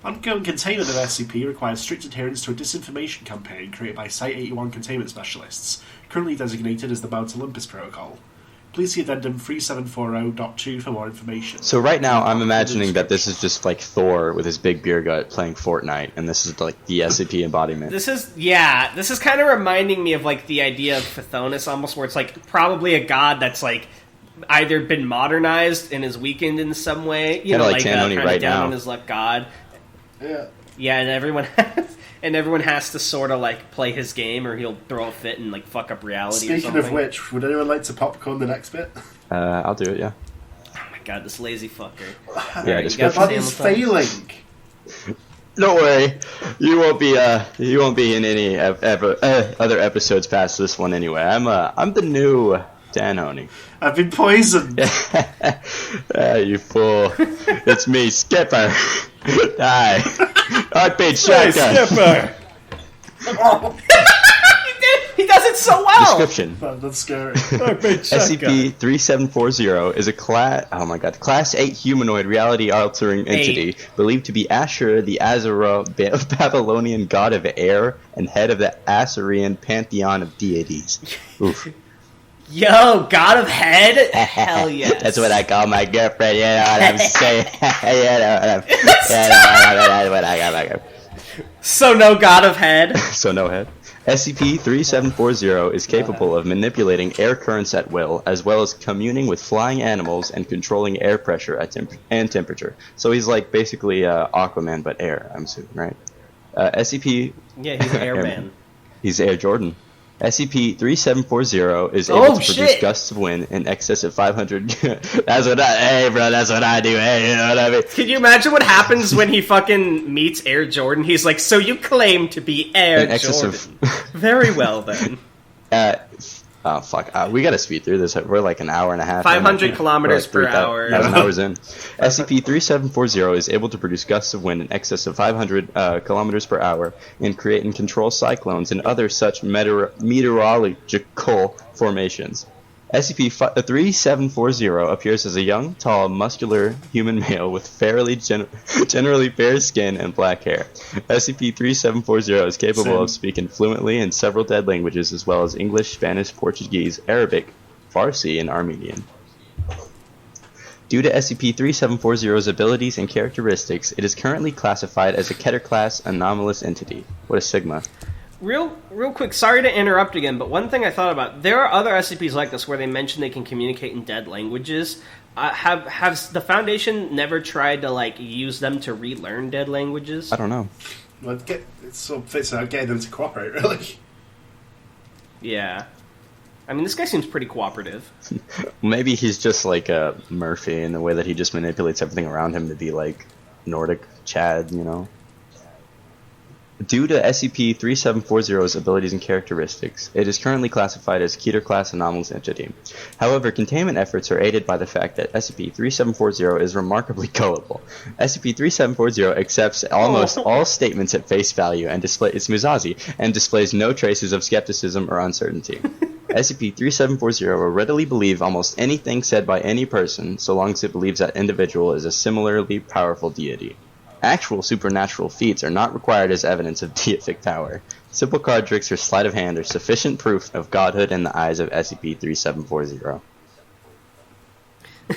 Ongoing containment of SCP requires strict adherence to a disinformation campaign created by Site-81 containment specialists, currently designated as the Mount Olympus Protocol. Please see Addendum 3740.2 for more information. So right now, I'm imagining that this is just like Thor with his big beer gut playing Fortnite, and this is like the SCP embodiment. This is kind of reminding me of like the idea of Chthonus almost, where it's like probably a god that's like either been modernized and is weakened in some way, you know, like kind of right down on his luck god. Yeah, and everyone has to sort of like play his game, or he'll throw a fit and like fuck up reality. Speaking of which, would anyone like to popcorn the next bit? I'll do it. Yeah. Oh my god, this lazy fucker. Yeah, description. He's failing. Don't worry, you won't be in any other episodes past this one anyway. I'm the new Dan Honey. I've been poisoned. You fool! It's me, Skipper. Die. Heartbeat shotgun. Skipper. He does it so well. Description. That's scary. SCP-3740 is a Class 8 humanoid reality-altering entity believed to be Ashur, the Babylonian god of air and head of the Assyrian pantheon of deities. Oof. Yo, god of head? Hell yes. That's what I call my girlfriend, you know what I'm saying? So no god of head? So no head. SCP-3740 is capable of manipulating air currents at will, as well as communing with flying animals and controlling air pressure and temperature. So he's like basically Aquaman, but air, I'm assuming, right? SCP... Yeah, he's an airman. He's Air Jordan. SCP-3740 is able to produce gusts of wind in excess of 500... That's what I do, hey, you know what I mean? Can you imagine what happens when he fucking meets Air Jordan? He's like, so you claim to be Air Jordan. Very well, then. Oh, fuck. We gotta speed through this. We're like an hour and a half. 500 kilometers per hour. 1,000 hours in. SCP-3740 is able to produce gusts of wind in excess of 500 kilometers per hour and create and control cyclones and other such meteorological formations. SCP-3740 appears as a young, tall, muscular human male with generally fair skin and black hair. SCP-3740 is capable of speaking fluently in several dead languages as well as English, Spanish, Portuguese, Arabic, Farsi, and Armenian. Due to SCP-3740's abilities and characteristics, it is currently classified as a Keter-class anomalous entity. What is Sigma? Real quick, sorry to interrupt again, but one thing I thought about, there are other SCPs like this where they mention they can communicate in dead languages, Has the Foundation never tried to like use them to relearn dead languages? I don't know. Well, it sort of fits out getting them to cooperate, really. Yeah. I mean, this guy seems pretty cooperative. Maybe he's just like a Murphy in the way that he just manipulates everything around him to be like Nordic Chad, you know? Due to SCP-3740's abilities and characteristics, it is currently classified as Keter-class anomalous entity. However, containment efforts are aided by the fact that SCP-3740 is remarkably gullible. SCP-3740 accepts almost all statements at face value and displays no traces of skepticism or uncertainty. SCP-3740 will readily believe almost anything said by any person, so long as it believes that individual is a similarly powerful deity. Actual supernatural feats are not required as evidence of deific power. Simple card tricks or sleight of hand are sufficient proof of godhood in the eyes of SCP-3740.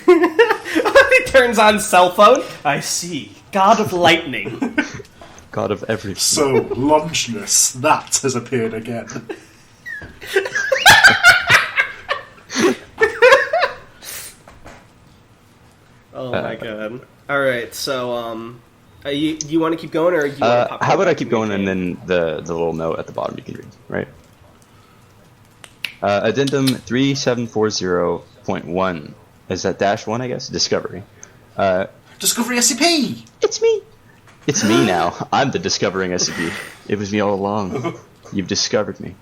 He turns on cell phone. I see. God of lightning. God of everything. So, Longinus, that has appeared again. Oh my god. Alright, so, you want to keep going, or you want to pop how about I keep going, and then the little note at the bottom you can read, right? Addendum 3740.1. Is that -1, I guess? Discovery. Discovery SCP! It's me! It's me now. I'm the discovering SCP. It was me all along. You've discovered me.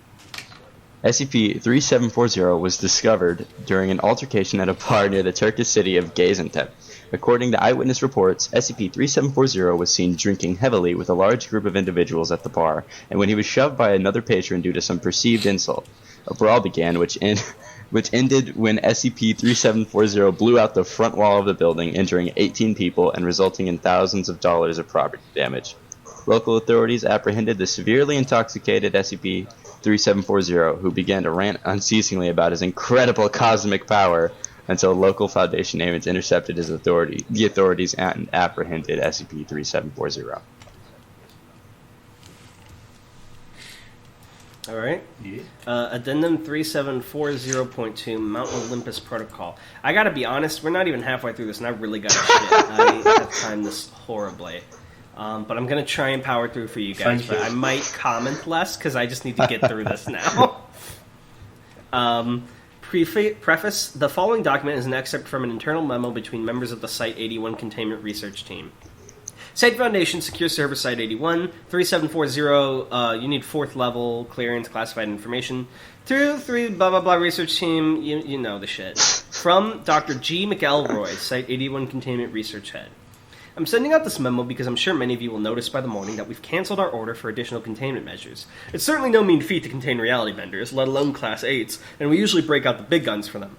SCP-3740 was discovered during an altercation at a bar near the Turkish city of Gaziantep. According to eyewitness reports, SCP-3740 was seen drinking heavily with a large group of individuals at the bar, and when he was shoved by another patron due to some perceived insult, a brawl began, which ended when SCP-3740 blew out the front wall of the building, injuring 18 people and resulting in thousands of dollars of property damage. Local authorities apprehended the severely intoxicated SCP-3740, who began to rant unceasingly about his incredible cosmic power, until local Foundation agents intercepted the authorities and apprehended SCP-3740. Alright. Yeah. Addendum 3740.2, Mount Olympus Protocol. I gotta be honest, we're not even halfway through this, and I really gotta shit. I have timed this horribly. But I'm gonna try and power through for you guys, but I might comment less, because I just need to get through this now. Preface: the following document is an excerpt from an internal memo between members of the Site-81 Containment Research Team. Site Foundation, Secure Server Site-81, 3740, you need 4th level clearance, classified information. 3 blah blah blah research team, you know the shit. From Dr. G. McElroy, Site-81 Containment Research Head. I'm sending out this memo because I'm sure many of you will notice by the morning that we've canceled our order for additional containment measures. It's certainly no mean feat to contain reality benders, let alone Class 8s, and we usually break out the big guns for them.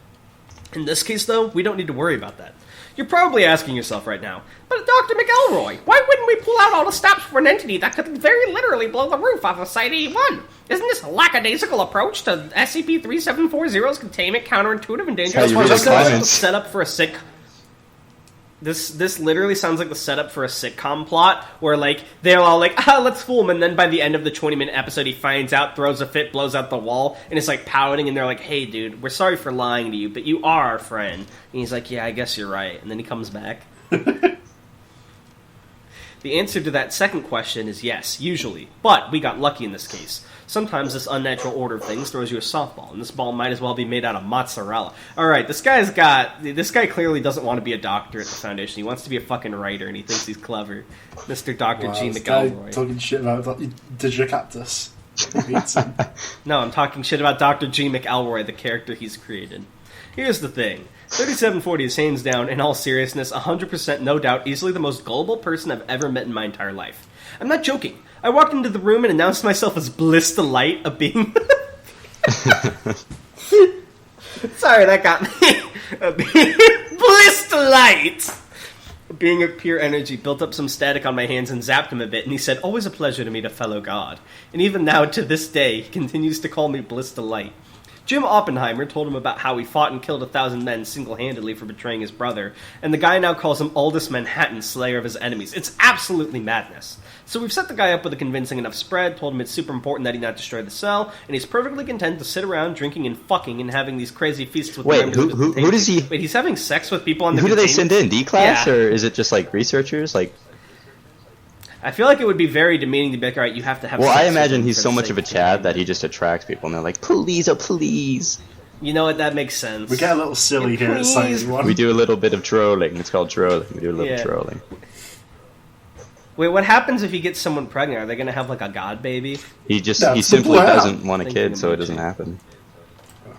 In this case, though, we don't need to worry about that. You're probably asking yourself right now, but Dr. McElroy, why wouldn't we pull out all the stops for an entity that could very literally blow the roof off of Site-81? Isn't this a lackadaisical approach to SCP-3740's containment counterintuitive and dangerous? Just set up for a sick... This literally sounds like the setup for a sitcom plot, where, like, they're all like, let's fool him, and then by the end of the 20-minute episode, he finds out, throws a fit, blows out the wall, and it's, like, pouting, and they're like, hey, dude, we're sorry for lying to you, but you are our friend. And he's like, yeah, I guess you're right, and then he comes back. The answer to that second question is yes, usually, but we got lucky in this case. Sometimes this unnatural order of things throws you a softball, and this ball might as well be made out of mozzarella. Alright, this guy clearly doesn't want to be a doctor at the Foundation. He wants to be a fucking writer, and he thinks he's clever. Mr. Dr. G. McElroy. Talking shit about Digicactus. No, I'm talking shit about Dr. G. McElroy, the character he's created. Here's the thing. 3740 is hands down, in all seriousness, 100% no doubt, easily the most gullible person I've ever met in my entire life. I'm not joking. I walked into the room and announced myself as Bliss the Light, a being... Sorry, that got me. Bliss the Light! A being of pure energy, built up some static on my hands and zapped him a bit, and he said, always a pleasure to meet a fellow god. And even now, to this day, he continues to call me Bliss the Light. Jim Oppenheimer told him about how he fought and killed 1,000 men single-handedly for betraying his brother, and the guy now calls him Aldous Manhattan, slayer of his enemies. It's absolutely madness. So we've set the guy up with a convincing enough spread, told him it's super important that he not destroy the cell, and he's perfectly content to sit around drinking and fucking and having these crazy feasts with Wait, who does he... Wait, he's having sex with people on the Who do they send in? D-Class? Yeah. Or is it just, like, researchers? Like... I feel like it would be very demeaning to be like, all right, you have to have Well, sex I with imagine him he's for so the much sake of a Chad that he just attracts people, and they're like, please, oh, please. You know what? That makes sense. We get a little silly here at Site 1. We do a little bit of trolling. It's called trolling. We do a little trolling. Wait, what happens if he gets someone pregnant? Are they going to have, like, a god baby? He simply doesn't want a kid, so it doesn't happen.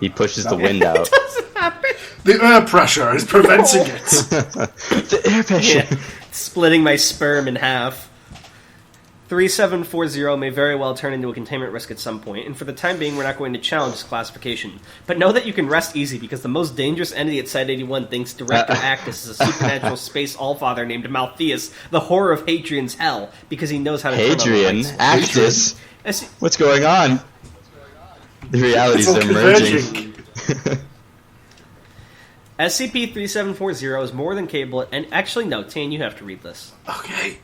He pushes the wind out. It doesn't happen. The air pressure is preventing it. The air pressure. Yeah. Splitting my sperm in half. 3740 may very well turn into a containment risk at some point, and for the time being, we're not going to challenge this classification. But know that you can rest easy, because the most dangerous entity at Site-81 thinks Director Actus is a supernatural space allfather named Maltheus, the horror of Hadrian's hell, because he knows how to turn on the Hadrian? lights. Actus? As- What's going on? The realities It's are all emerging. SCP-3740 is more than capable, and actually, no, Tane, you have to read this. Okay.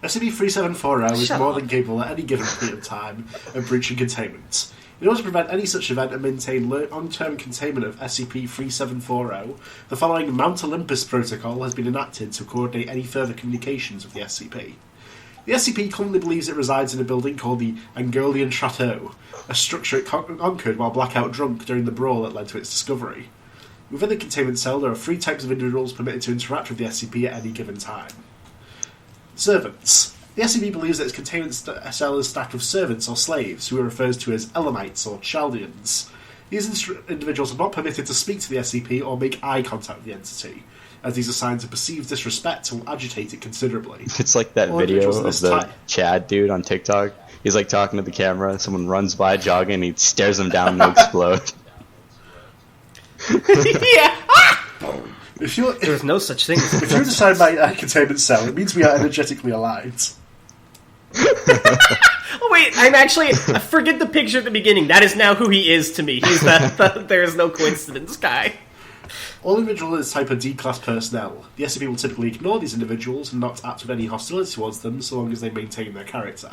SCP-3740 is Shut more up. than capable at any given point of time of breaching containment. In order to prevent any such event and maintain long-term containment of SCP-3740, the following Mount Olympus Protocol has been enacted to coordinate any further communications with the SCP. The SCP currently believes it resides in a building called the Angolian Chateau, a structure it conquered while blackout drunk during the brawl that led to its discovery. Within the containment cell, there are 3 types of individuals permitted to interact with the SCP at any given time. Servants. The SCP believes that its containment cell is stacked with servants or slaves, who are referred to as Elamites or Chaldeans. These individuals are not permitted to speak to the SCP or make eye contact with the entity, as these are signs of perceived disrespect and will agitate it considerably. It's like that All video individuals of of this the type- Chad dude on TikTok. He's like talking to the camera, someone runs by jogging, and he stares them down and they explode. Yeah! There's no such thing as If you're inside my containment cell, it means we are energetically aligned. Oh, wait, forget the picture at the beginning. That is now who he is to me. He's that there is no coincidence guy. All individuals of this type are D-class personnel. The SCP will typically ignore these individuals and not act with any hostility towards them so long as they maintain their character.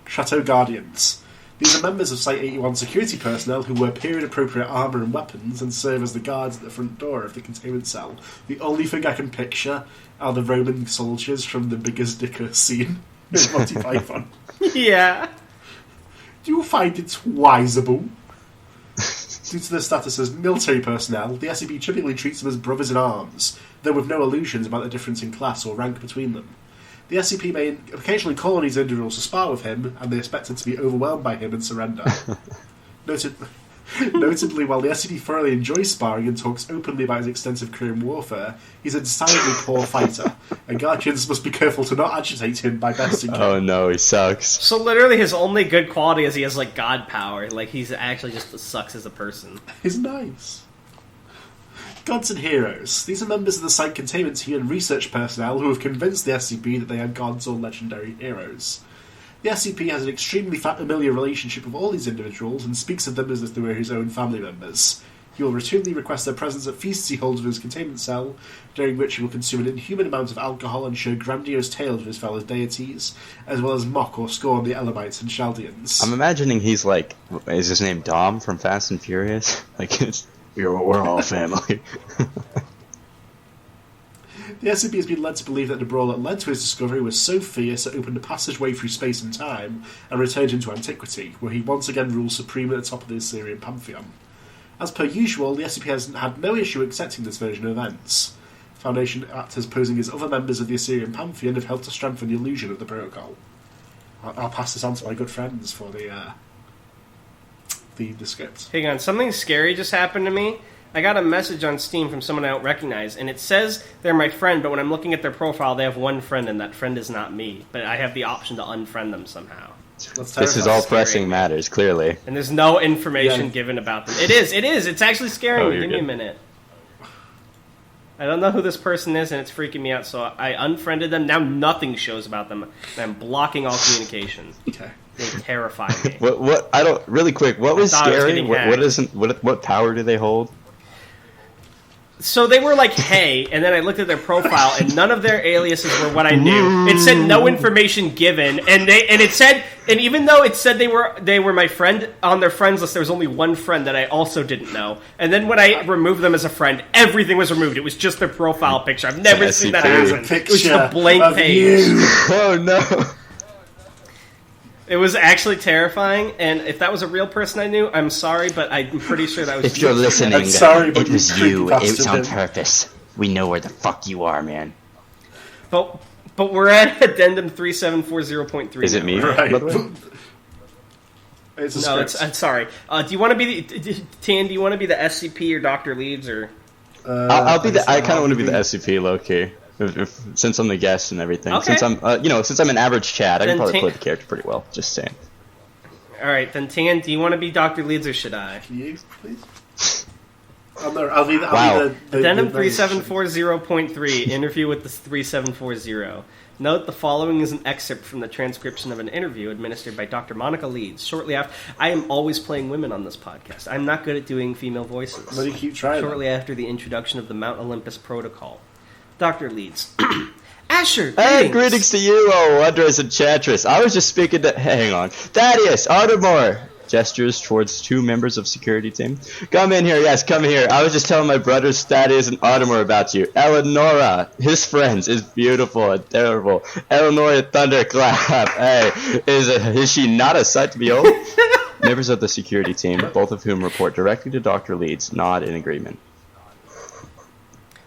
Chateau Guardians. These are members of Site-81 security personnel who wear period-appropriate armour and weapons and serve as the guards at the front door of the containment cell. The only thing I can picture are the Roman soldiers from the Biggest Dicker scene in Monty Python. Yeah. Do you find it wiseable? Due to their status as military personnel, the SCP typically treats them as brothers-in-arms, though with no illusions about the difference in class or rank between them. The SCP may occasionally call on these individuals to spar with him, and they expect them to be overwhelmed by him and surrender. Notably, while the SCP thoroughly enjoys sparring and talks openly about his extensive career in warfare, he's a decidedly poor fighter, and Guardians must be careful to not agitate him by besting him. Oh no, he sucks. So literally his only good quality is he has, like, god power. Like, he's actually just sucks as a person. He's nice. Gods and Heroes. These are members of the site containment team and research personnel who have convinced the SCP that they are gods or legendary heroes. The SCP has an extremely familiar relationship with all these individuals and speaks of them as if they were his own family members. He will routinely request their presence at feasts he holds in his containment cell, during which he will consume an inhuman amount of alcohol and show grandiose tales of his fellow deities, as well as mock or scorn the Elamites and Chaldeans. I'm imagining he's like, is his name Dom from Fast and Furious? Like, we're all family. The SCP has been led to believe that the brawl that led to his discovery was so fierce it opened a passageway through space and time and returned him to antiquity, where he once again rules supreme at the top of the Assyrian pantheon. As per usual, the SCP has had no issue accepting this version of events. Foundation actors posing as other members of the Assyrian pantheon have helped to strengthen the illusion of the protocol. I'll pass this on to my good friends for the script. Hang on, something scary just happened to me. I got a message on Steam from someone I don't recognize, and it says they're my friend, but when I'm looking at their profile, they have one friend, and that friend is not me. But I have the option to unfriend them somehow. This is all pressing matters, clearly. And there's no information given about them. It is. It's actually scary. Oh, Give me good. a minute. I don't know who this person is, and it's freaking me out, so I unfriended them. Now nothing shows about them, and I'm blocking all communication. Okay. They terrify me. What? I don't. Really quick. What was scary? What power do they hold? So they were like, hey, and then I looked at their profile, and none of their aliases were what I knew. It said no information given, and it said, and even though it said they were my friend, on their friends list there was only one friend that I also didn't know. And then when I removed them as a friend, everything was removed. It was just their profile picture. I've never seen that happen. It was just a blank page. Oh no. It was actually terrifying, and if that was a real person I knew, I'm sorry, but I'm pretty sure that was... If you're listening, I'm sorry, but it was you. It was on purpose. We know where the fuck you are, man. But we're at addendum 3740.3. Is it me? Right. By the way? No, I'm sorry. Do you want to be Tan? Do you want to be the SCP or Dr. Leeds or? I'll be the. I kind of want to be the SCP, low key. Since I'm the guest and everything. Okay. Since I'm an average Chad, I can probably play the character pretty well. Just saying. All right, then Tan, do you want to be Dr. Leeds or should I? Can you, please? I'll be the Addendum 3740.3, interview with the 3740. Note the following is an excerpt from the transcription of an interview administered by Dr. Monica Leeds. Shortly after, I am always playing women on this podcast. I'm not good at doing female voices. But you keep trying. Shortly after the introduction of the Mount Olympus Protocol. Dr. Leeds. Asher, Hey, greetings to you, Wondrous Enchantress. I was just speaking to... Hang on. Thaddeus, Artemore. Gestures towards two members of security team. Come in here, yes, come here. I was just telling my brothers Thaddeus and Artemore about you. Eleonora, his friends, is beautiful and terrible. Eleonora Thunderclap. Hey, is she not a sight to behold? Members of the security team, both of whom report directly to Dr. Leeds, nod in agreement.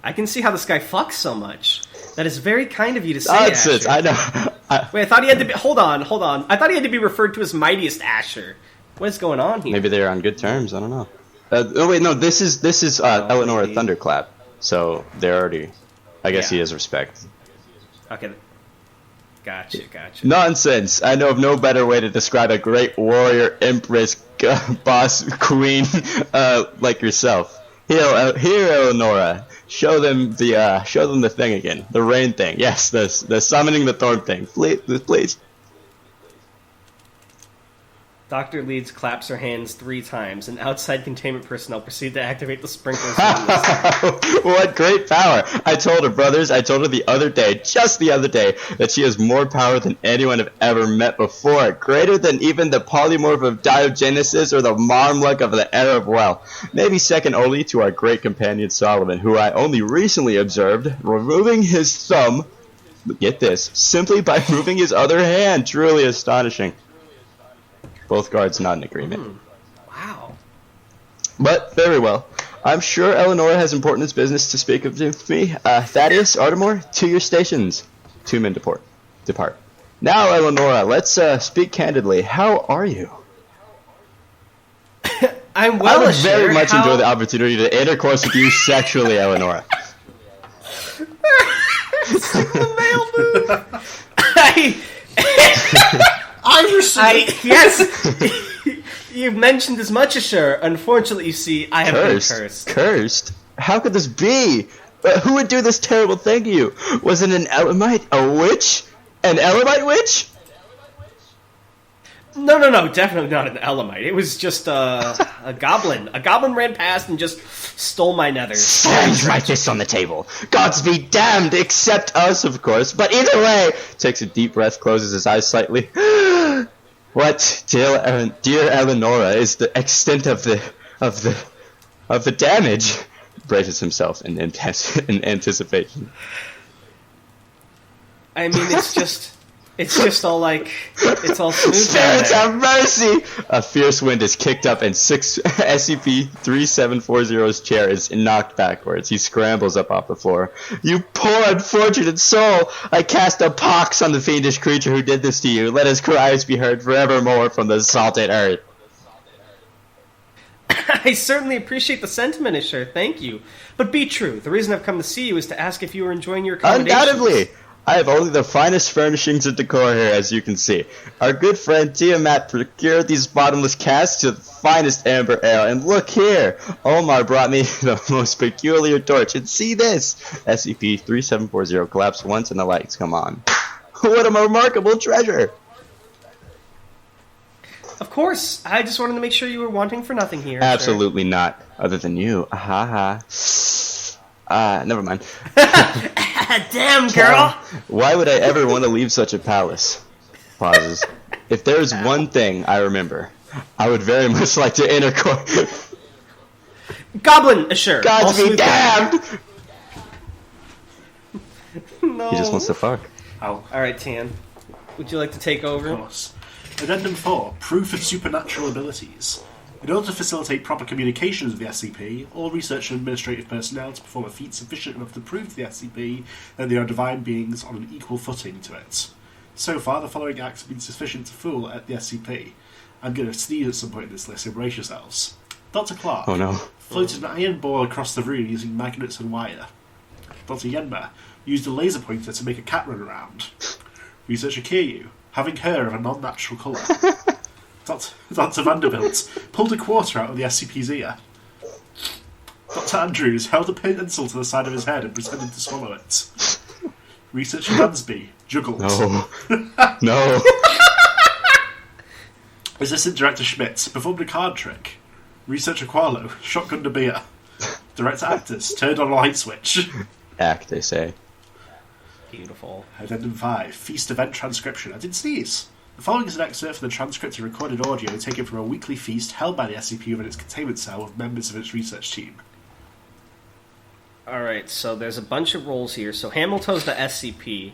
I can see how this guy fucks so much. That is very kind of you to say, Nonsense, Asher. I know. Wait, I thought he had to be... Hold on. I thought he had to be referred to as Mightiest Asher. What is going on here? Maybe they're on good terms, I don't know. Oh wait, no, this is Eleanor Thunderclap. So they're already... I guess he has respect. Okay. Gotcha. Nonsense! I know of no better way to describe a great warrior, empress, boss, queen, like yourself. Here, Eleonora. Show them the thing again. The rain thing. Yes, the summoning the thorn thing. Please. Dr. Leeds claps her hands 3 times, and outside containment personnel proceed to activate the sprinklers. What great power! I told her, brothers, just the other day, that she has more power than anyone I've ever met before. Greater than even the polymorph of Diogenesis or the Marmluck of the Arab well. Maybe second only to our great companion Solomon, who I only recently observed removing his thumb, get this, simply by moving his other hand. Truly astonishing. Both guards nod in agreement. Wow. But, very well. I'm sure Eleonora has important business to speak of to me. Thaddeus, Artemore, to your stations. 2 men depart. Now, Eleonora, let's speak candidly. How are you? I'm well, I would very much enjoy the opportunity to intercourse with you sexually, Eleonora. Yes! You've mentioned as much, Asher. Unfortunately, you see, I have been cursed. Cursed? How could this be? Who would do this terrible thing to you? Was it an Elamite? A witch? An Elamite witch? No, definitely not an Elamite. It was just a goblin. A goblin ran past and just stole my nethers. Slams my fist on the table. Gods be damned, except us, of course. But either way, takes a deep breath, closes his eyes slightly. What, dear Eleonora, is the extent of the damage? Braces himself in anticipation. I mean, it's just all it's all smooth. Spirits have mercy! A fierce wind is kicked up and SCP-3740's chair is knocked backwards. He scrambles up off the floor. You poor unfortunate soul! I cast a pox on the fiendish creature who did this to you. Let his cries be heard forevermore from the salted earth. I certainly appreciate the sentiment, Asher. Thank you. But be true. The reason I've come to see you is to ask if you are enjoying your accommodations. Undoubtedly! I have only the finest furnishings and decor here, as you can see. Our good friend Tiamat procured these bottomless casks of the finest amber ale, and look here! Omar brought me the most peculiar torch, and see this! SCP-3740 collapsed once and the lights come on. What a remarkable treasure! Of course, I just wanted to make sure you were wanting for nothing here. Absolutely not, other than you. Ahaha. Never mind. Damn, girl! Why would I ever want to leave such a palace? Pauses. If there's one thing I remember, I would very much like to enter court. Goblin, sure. God be damned! No. He just wants to fuck. Oh, Alright, Tan. Would you like to take over? of course. Addendum 4. Proof of supernatural abilities. In order to facilitate proper communications with the SCP, all research and administrative personnel to perform a feat sufficient enough to prove to the SCP that they are divine beings on an equal footing to it. So far, the following acts have been sufficient to fool at the SCP. I'm going to sneeze at some point in this list, so brace yourselves. Dr. Clark floated an iron ball across the room using magnets and wire. Dr. Yenma used a laser pointer to make a cat run around. Researcher Kiryu, having hair of a non-natural colour. Dr. Vanderbilt pulled a quarter out of the SCP's ear. Dr. Andrews held a pencil to the side of his head and pretended to swallow it. Researcher Lansby juggled. No. No. Assistant Director Schmitz performed a card trick. Researcher Qualo shotgunned a beer. Director Actors turned on a light switch. Act, they say. Beautiful. Addendum 5. Feast event transcription. I didn't sneeze. The following is an excerpt from the transcripted recorded audio taken from a weekly feast held by the SCP within its containment cell with members of its research team. Alright, so there's a bunch of roles here. So Hamilton's the SCP.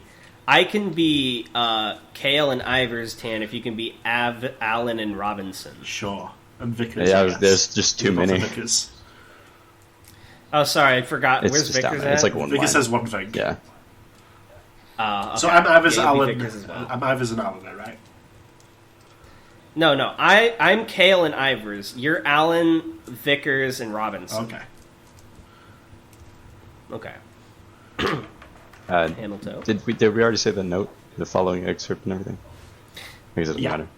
I can be Kale and Ivers, Tan, if you can be Av, Allen, and Robinson. Sure. And Vickers. Yeah, there's just too many. Vickers. Oh, sorry, I forgot. It's Where's just down Vickers there. at? It's like one Vickers line. says one thing. Yeah. Okay. So I'm Ivers, Yeah, Allen. Vickers as well. I'm Ivers and Allen, there, right? No. I'm Kale and Ivers. You're Allen, Vickers, and Robinson. Okay. Okay. Uh, Hamilton. did we already say the note, the following excerpt and everything? Because it doesn't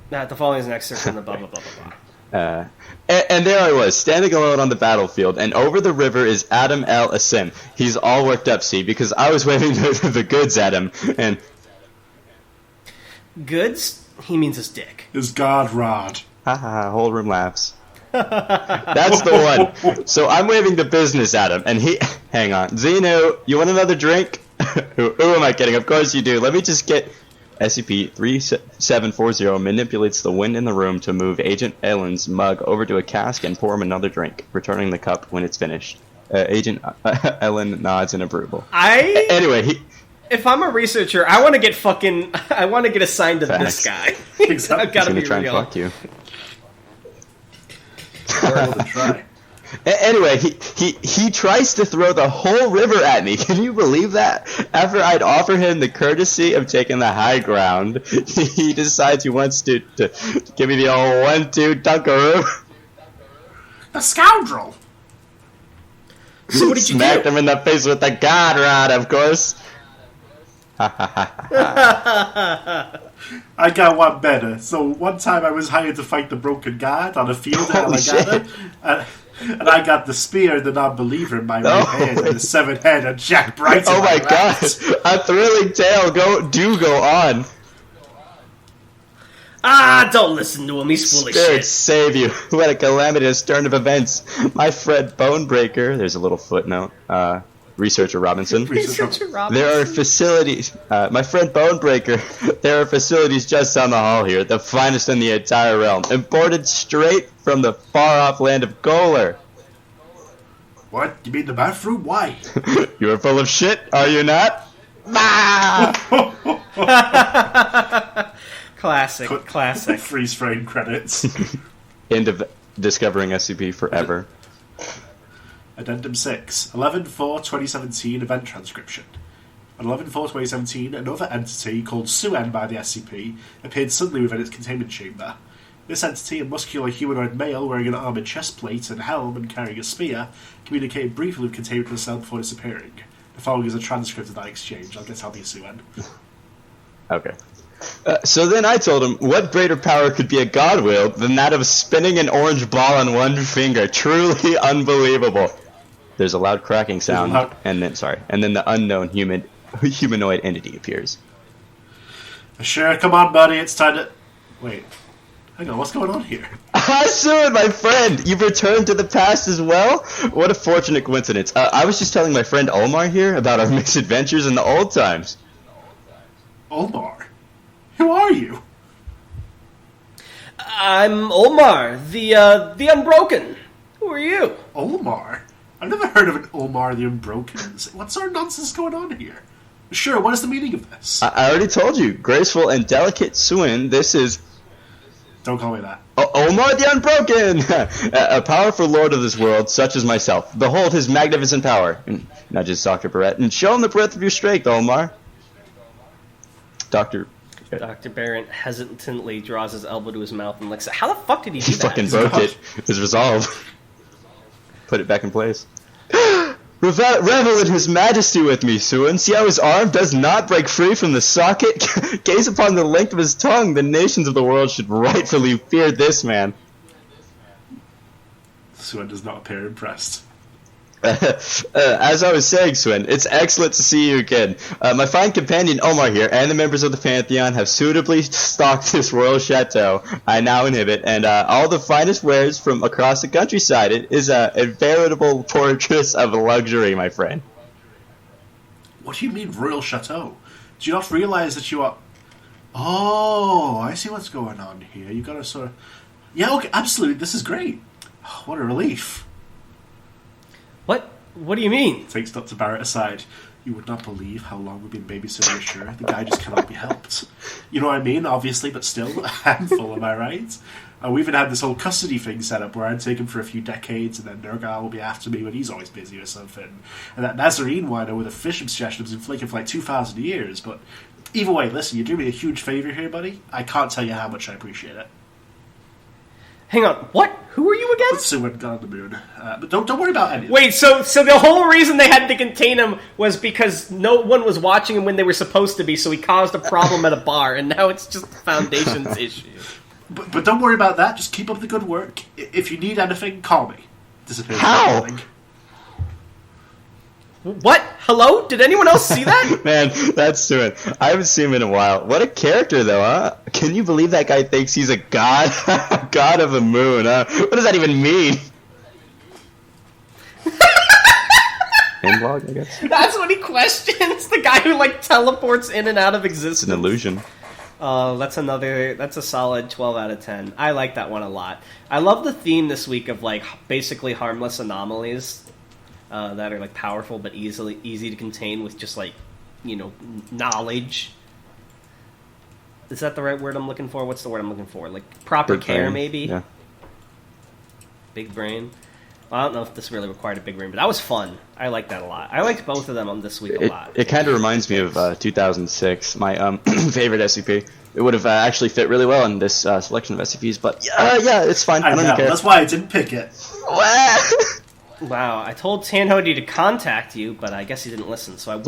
matter. The following is an excerpt from the blah, blah, blah, blah, blah. And there I was, standing alone on the battlefield, and over the river is Adam L. Asim. He's all worked up, see, because I was waving the goods at him, and... Goods? He means his dick. His guard rod. Haha, whole room laughs. That's the one. So I'm waving the business at him, and he... Hang on. Zeno, you want another drink? Who am I kidding? Of course you do. Let me just get... SCP-3740 manipulates the wind in the room to move Agent Ellen's mug over to a cask and pour him another drink, returning the cup when it's finished. Agent Ellen nods in approval. Anyway, if I'm a researcher, I want to get I want to get assigned to this guy. Exactly. I've got to be try real. and fuck you. Try. Anyway, he tries to throw the whole river at me. Can you believe that? After I'd offer him the courtesy of taking the high ground, he decides he wants to give me the old 1-2 dunkaroo. The scoundrel! So what did you Smacked do? him in the face with the god rod, of course. I got one better. So one time I was hired to fight the broken guard on a field in Alagata, and I got the spear, the non-believer, in my right hand, and the severed head of Jack Bright. Oh my god! A thrilling tale. Go on. Don't listen to him. He's full of Spirit shit. save you. What a calamitous turn of events. My friend Bonebreaker. There's a little footnote. Researcher Robinson. Researcher Robinson. There are facilities. My friend Bonebreaker. There are facilities just down the hall here, the finest in the entire realm, imported straight from the far-off land of Goler. What? You mean the bathroom? Why? You are full of shit, are you not? Classic. Freeze frame credits. End of discovering SCP forever. Addendum 6. 11/4/2017 event transcription. On 11/4/2017, another entity called Suen by the SCP appeared suddenly within its containment chamber. This entity, a muscular humanoid male wearing an armoured chest plate and helm and carrying a spear, communicated briefly with containment personnel before disappearing. If I'll use a transcript of that exchange, I'll get help you, Suen. Okay. So then I told him, what greater power could be a god wield than that of spinning an orange ball on one finger? Truly unbelievable. There's a loud cracking sound, and then the unknown humanoid entity appears. Sure, come on, buddy, it's time to... Wait. Hang on, what's going on here? Suen, my friend! You've returned to the past as well? What a fortunate coincidence. I was just telling my friend Omar here about our misadventures in the old times. Omar? Who are you? I'm Omar, the Unbroken. Who are you? Omar? I've never heard of an Omar the Unbroken. What sort of nonsense is going on here? Sure, what is the meaning of this? I already told you. Graceful and delicate Suen, this is... Don't call me that. Omar the Unbroken! A powerful lord of this world, such as myself. Behold his magnificent power. Nudges Dr. Barrett. And show him the breadth of your strength, Omar. Dr. Barrett hesitantly draws his elbow to his mouth and licks it. How the fuck did he do He that? fucking broke it. His resolve. Put it back in place. Revel in his majesty with me, Suen. See how his arm does not break free from the socket? Gaze upon the length of his tongue. The nations of the world should rightfully fear this man. Suen does not appear impressed. As I was saying, Suen, it's excellent to see you again. My fine companion Omar here, and the members of the Pantheon have suitably stocked this royal chateau I now inhabit, and all the finest wares from across the countryside. It is a veritable fortress of luxury, my friend. What do you mean, royal chateau? Do you not realize that you are... Oh, I see what's going on here. You gotta sort of... Yeah, okay, absolutely, this is great. Oh, what a relief. What do you mean? Takes Dr. Barrett aside. You would not believe how long we've been babysitting your sure. The guy just cannot be helped. You know what I mean? Obviously, but still, a handful, am I right? We even had this whole custody thing set up where I'd take him for a few decades and then Nergal will be after me when he's always busy or something. And that Nazarene wino with a fish obsession was inflicted for like 2,000 years. But either way, listen, you're doing me a huge favour here, buddy. I can't tell you how much I appreciate it. Hang on, what? Who are you again? Suen got on the moon. But don't worry about any of Wait, so the whole reason they had to contain him was because no one was watching him when they were supposed to be, so he caused a problem at a bar, and now it's just the Foundation's issue. But don't worry about that, just keep up the good work. If you need anything, call me. Disappear. How? What? Hello? Did anyone else see that? Man, that's Suen. I haven't seen him in a while. What a character, though, huh? Can you believe that guy thinks he's a god? God of the moon, huh? What does that even mean? Inlog, I guess? That's what he questions. The guy who, like, teleports in and out of existence. It's an illusion. That's a solid 12 out of 10. I like that one a lot. I love the theme this week of, like, basically harmless anomalies. That are like powerful but easy to contain with just like, you know, knowledge. Is that the right word I'm looking for? What's the word I'm looking for? Like proper care, brain. maybe? Yeah. Big brain. Well, I don't know if this really required a big brain, but that was fun. I liked that a lot. I liked both of them on this week a lot. It kind of reminds me of 2006, my favorite SCP. It would have actually fit really well in this selection of SCPs, but yeah, it's fine. I don't know, care. that's why I didn't pick it. Wow, I told Tanhody to contact you, but I guess he didn't listen, so I will.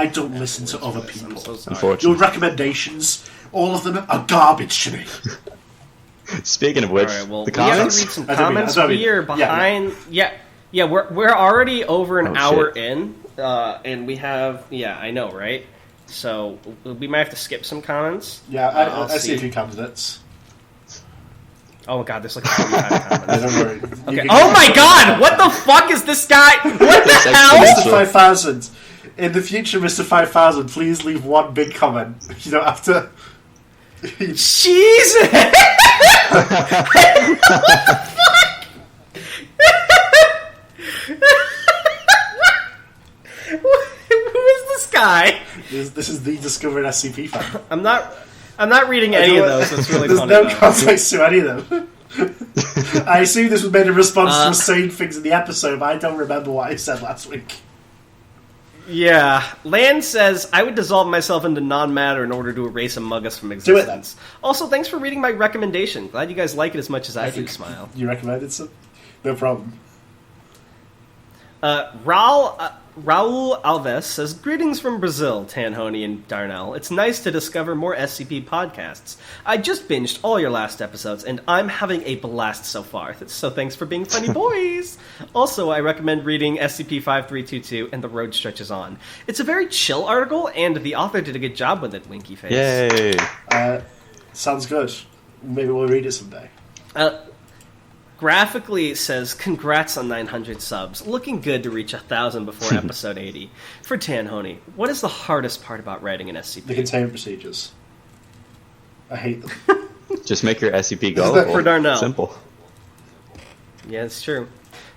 I don't listen to other people. So Unfortunately. Your recommendations, all of them are garbage to me. Speaking of which, all right, well, the we have comments? to read some comments. We are behind. Yeah, we're already over an hour in, and we have. Yeah, I know, right? So we might have to skip some comments. Yeah, I see a few candidates. Oh god, there's like 45 comments. Don't worry. Okay. Oh my god, what the fuck is this guy? What the hell? Mr. 5000. In the future, Mr. 5000, please leave one big comment. You don't have to... Jesus! What the fuck? Who is this guy? This is the Discovered SCP fan. I'm not reading any of those. It's really There's funny. no context to any of them. I assume this was made in response to us saying things in the episode, but I don't remember what I said last week. Yeah. Land says, I would dissolve myself into non-matter in order to erase Among Us from existence. Do it then. Also, thanks for reading my recommendation. Glad you guys like it as much as I do, Smile. You recommended some? No problem. Raul Alves says, "Greetings from Brazil, Tanhoney and Darnell. It's nice to discover more SCP podcasts. I just binged all your last episodes, and I'm having a blast so far. So thanks for being funny boys. Also, I recommend reading SCP-5322 and The Road Stretches On. It's a very chill article, and the author did a good job with it, winky face." Yay! Sounds good. Maybe we'll read it someday. Graphically, it says, "Congrats on 900 subs. Looking good to reach 1,000 before episode 80. For Tanhoney, what is the hardest part about writing an SCP? The containment procedures. I hate them. Just make your SCP gullible. For Darnell. Simple. Yeah, it's true.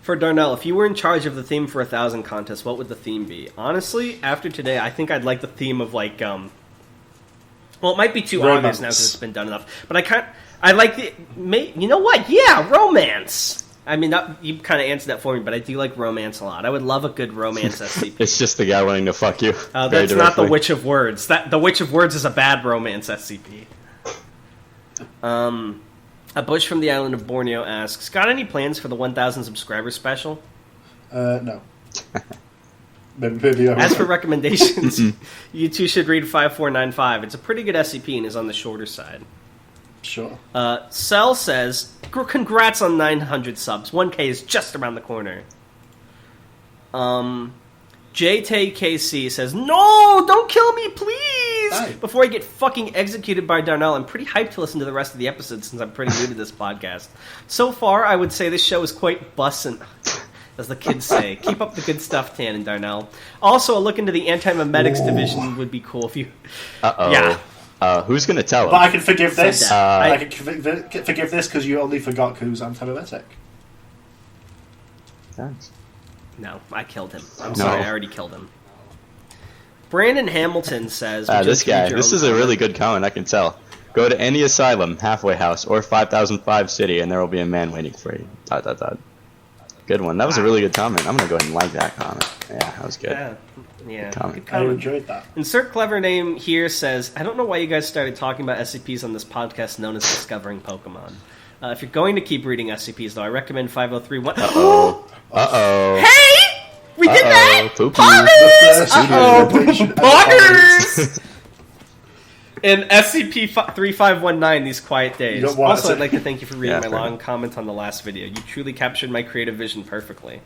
For Darnell, if you were in charge of the theme for 1,000 contests, what would the theme be? Honestly, after today, I think I'd like the theme of, like, well, it might be too obvious now because it's been done enough, but I like the... You know what? Yeah, romance! I mean, you kind of answered that for me, but I do like romance a lot. I would love a good romance SCP. It's just the guy wanting to fuck you. That's not the Witch of Words. The Witch of Words is a bad romance SCP. A Bush from the island of Borneo asks, "Got any plans for the 1,000 subscriber special?" No. Maybe As for recommendations, you two should read 5495. It's a pretty good SCP and is on the shorter side. Sure. Cell says, "Congrats on 900 subs. 1K is just around the corner." JTKC says, "No, don't kill me, please! Hi. Before I get fucking executed by Darnell, I'm pretty hyped to listen to the rest of the episodes since I'm pretty new to this podcast. So far, I would say this show is quite bussin', as the kids say. Keep up the good stuff, Tan and Darnell. Also, a look into the anti-memetics division would be cool if you..." Uh-oh. Yeah. Who's going to tell him? But I can forgive this. I can forgive this because you only forgot who's anti-memetic. Thanks. No, I killed him. I'm sorry, I already killed him. Brandon Hamilton says... This guy. This is a really good comment, I can tell. "Go to any asylum, halfway house, or 5005 city, and there will be a man waiting for you. ... Good one. That was a really good comment. I'm going to go ahead and like that comment. Yeah, that was good. Yeah. Good comment. Good I comment. enjoyed that. Insert clever name here says, "I don't know why you guys started talking about SCPs on this podcast known as Discovering Pokemon. If you're going to keep reading SCPs, though, I recommend 5031... Uh-oh. Uh-oh. Hey! We did that! Poopy. Poggers! Uh-oh, Poggers! In SCP-3519, These Quiet Days. Also, I'd like to thank you for reading my long comment on the last video. You truly captured my creative vision perfectly."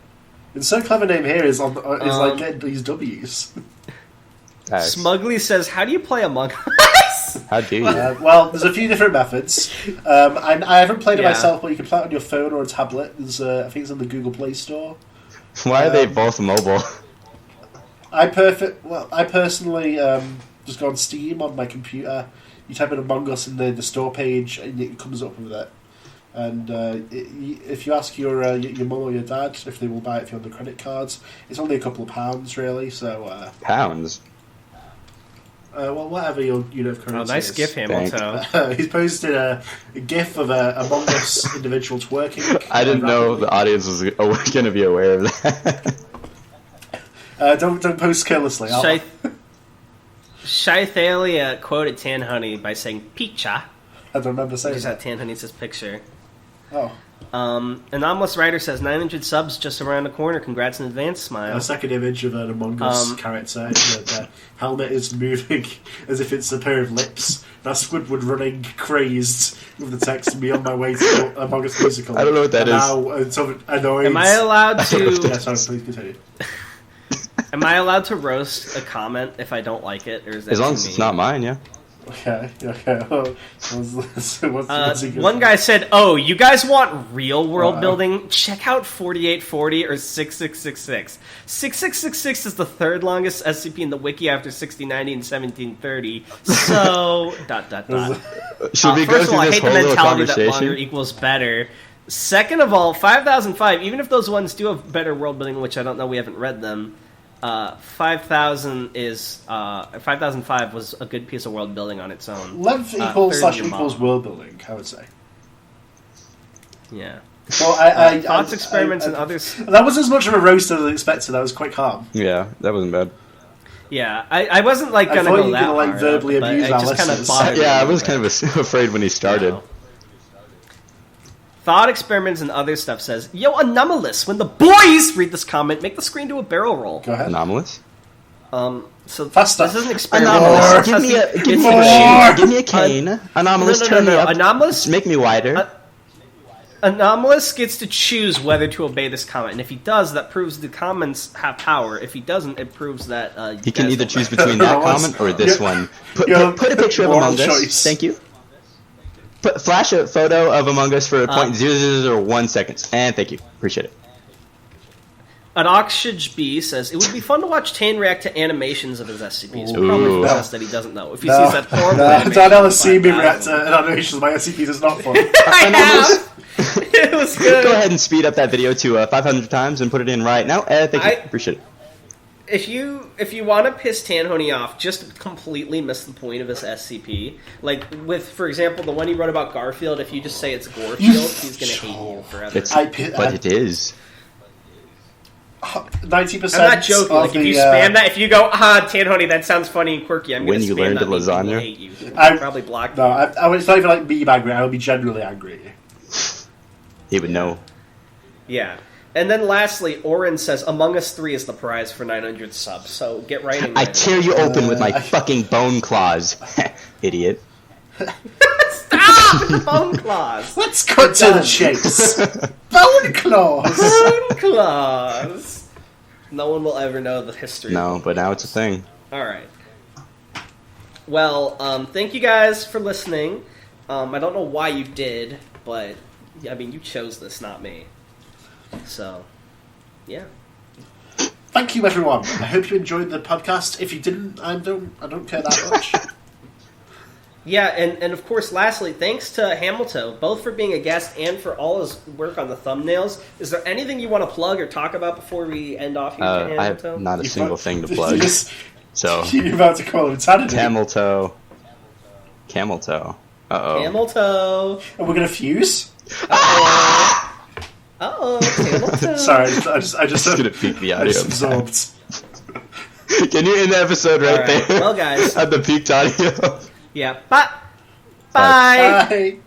And so clever name here is like getting these W's. Smugly says, "How do you play Among Us?" How do you? Well, there's a few different methods. I haven't played it myself, but you can play it on your phone or a tablet. There's, I think it's in the Google Play Store. Why are they both mobile? I personally just go on Steam on my computer. You type in Among Us in the store page, and it comes up with it. And if you ask your mum or your dad if they will buy it if you're on the credit cards, it's only a couple of pounds, really. So Pounds? Well, whatever your unit of currency nice is. GIF, Hamilton. He's posted a GIF of a Among Us individual twerking. I didn't know the audience was going to be aware of that. Don't post carelessly. Shythalia quoted Tanhoney by saying, "Pizza." I don't remember saying Just that. had Tanhoney's picture. Oh. AnAnomalousWriter says, 900 subs just around the corner. Congrats in advance, smile. A second image of an Among Us character. The helmet is moving as if it's a pair of lips. That's Squidward running crazed with the text, "Me on my way to Among Us musical." I don't know what that is. Now, it's so annoyed. Am I allowed to... Yeah, sorry, please continue. Am I allowed to roast a comment if I don't like it? Or is that As long as it's not mine, yeah. Okay. What's he good One for? guy said, "Oh, you guys want real world building? Check out 4840 or 6666. 6666 is the third longest SCP in the wiki after 6090 and 1730. So, ... Should we go First of all, through I this hate the whole little mentality that longer conversation? equals better. Second of all, 5005, even if those ones do have better world building, which I don't know, we haven't read them, 5000 is 5005 was a good piece of world building on its own. Length equals world building, I would say. Yeah. Well, thoughts, experiments, and others. That was as much of a roast as I expected. That was quite calm. Yeah, that wasn't bad. Yeah, I wasn't like gonna thought go you were that gonna, like, hard, verbally but abuse it our just kind of listeners. bothered me Yeah, a I was little kind of afraid when he started. bit. Thought Experiments and Other Stuff says, Yo, Anomalous, when the boys read this comment, make the screen do a barrel roll. Go ahead. Anomalous? So Faster. this is an experiment. Anomalous, give me a cane. Anomalous, turn me up. Anomalous, make me wider. Anomalous gets to choose whether to obey this comment, and if he does, that proves the comments have power. If he doesn't, it proves that he can either choose between that comment or this one. Put a picture of Among Us. Thank you. Flash a photo of Among Us for 0.0001 seconds, and thank you. Appreciate it. An Oxygen B says, it would be fun to watch Tane react to animations of his SCPs. Probably best that he doesn't know. If he sees that horrible animation... Darnell has seen me react to animations of my SCPs. It's not fun. I have! It was good. Go ahead and speed up that video to 500 times and put it in right now. Thank you. Appreciate it. If you want to piss Tanhoney off, just completely miss the point of his SCP. Like, with, for example, the one he wrote about Garfield, if you just say it's Gorefield, he's going to hate you forever. But it is. 90%. I'm not joking. Like, if you spam that, if you go, Tanhoney, that sounds funny and quirky, I'm going to spam that. Lasagna? Hate you. I'd probably block you. No, it's not even like me angry. I would be genuinely angry. He would know. Yeah. And then lastly, Oren says, Among Us 3 is the prize for 900 subs, so get writing. I tear you open with my fucking bone claws. Idiot. Stop with the bone claws! Let's cut to the chase. Bone claws! Bone claws! No one will ever know the history. No, but now it's a thing. Alright. Well, thank you guys for listening. I don't know why you did, but, I mean, you chose this, not me. So, yeah. Thank you, everyone. I hope you enjoyed the podcast. If you didn't, I don't care that much. Yeah, and of course, lastly, thanks to Hamilton, both for being a guest and for all his work on the thumbnails. Is there anything you want to plug or talk about before we end off here, Hamilton? I have not a single thing to plug. So you're about to call him Saturday. Camel toe. Uh-oh. Camel toe. And we're going to fuse? Uh-oh, camel toe. Sorry, I just going to peak the audio. Absorbed. Can you end the episode right there? Well, guys. At the peaked audio. Yeah. Bye. Bye. Bye.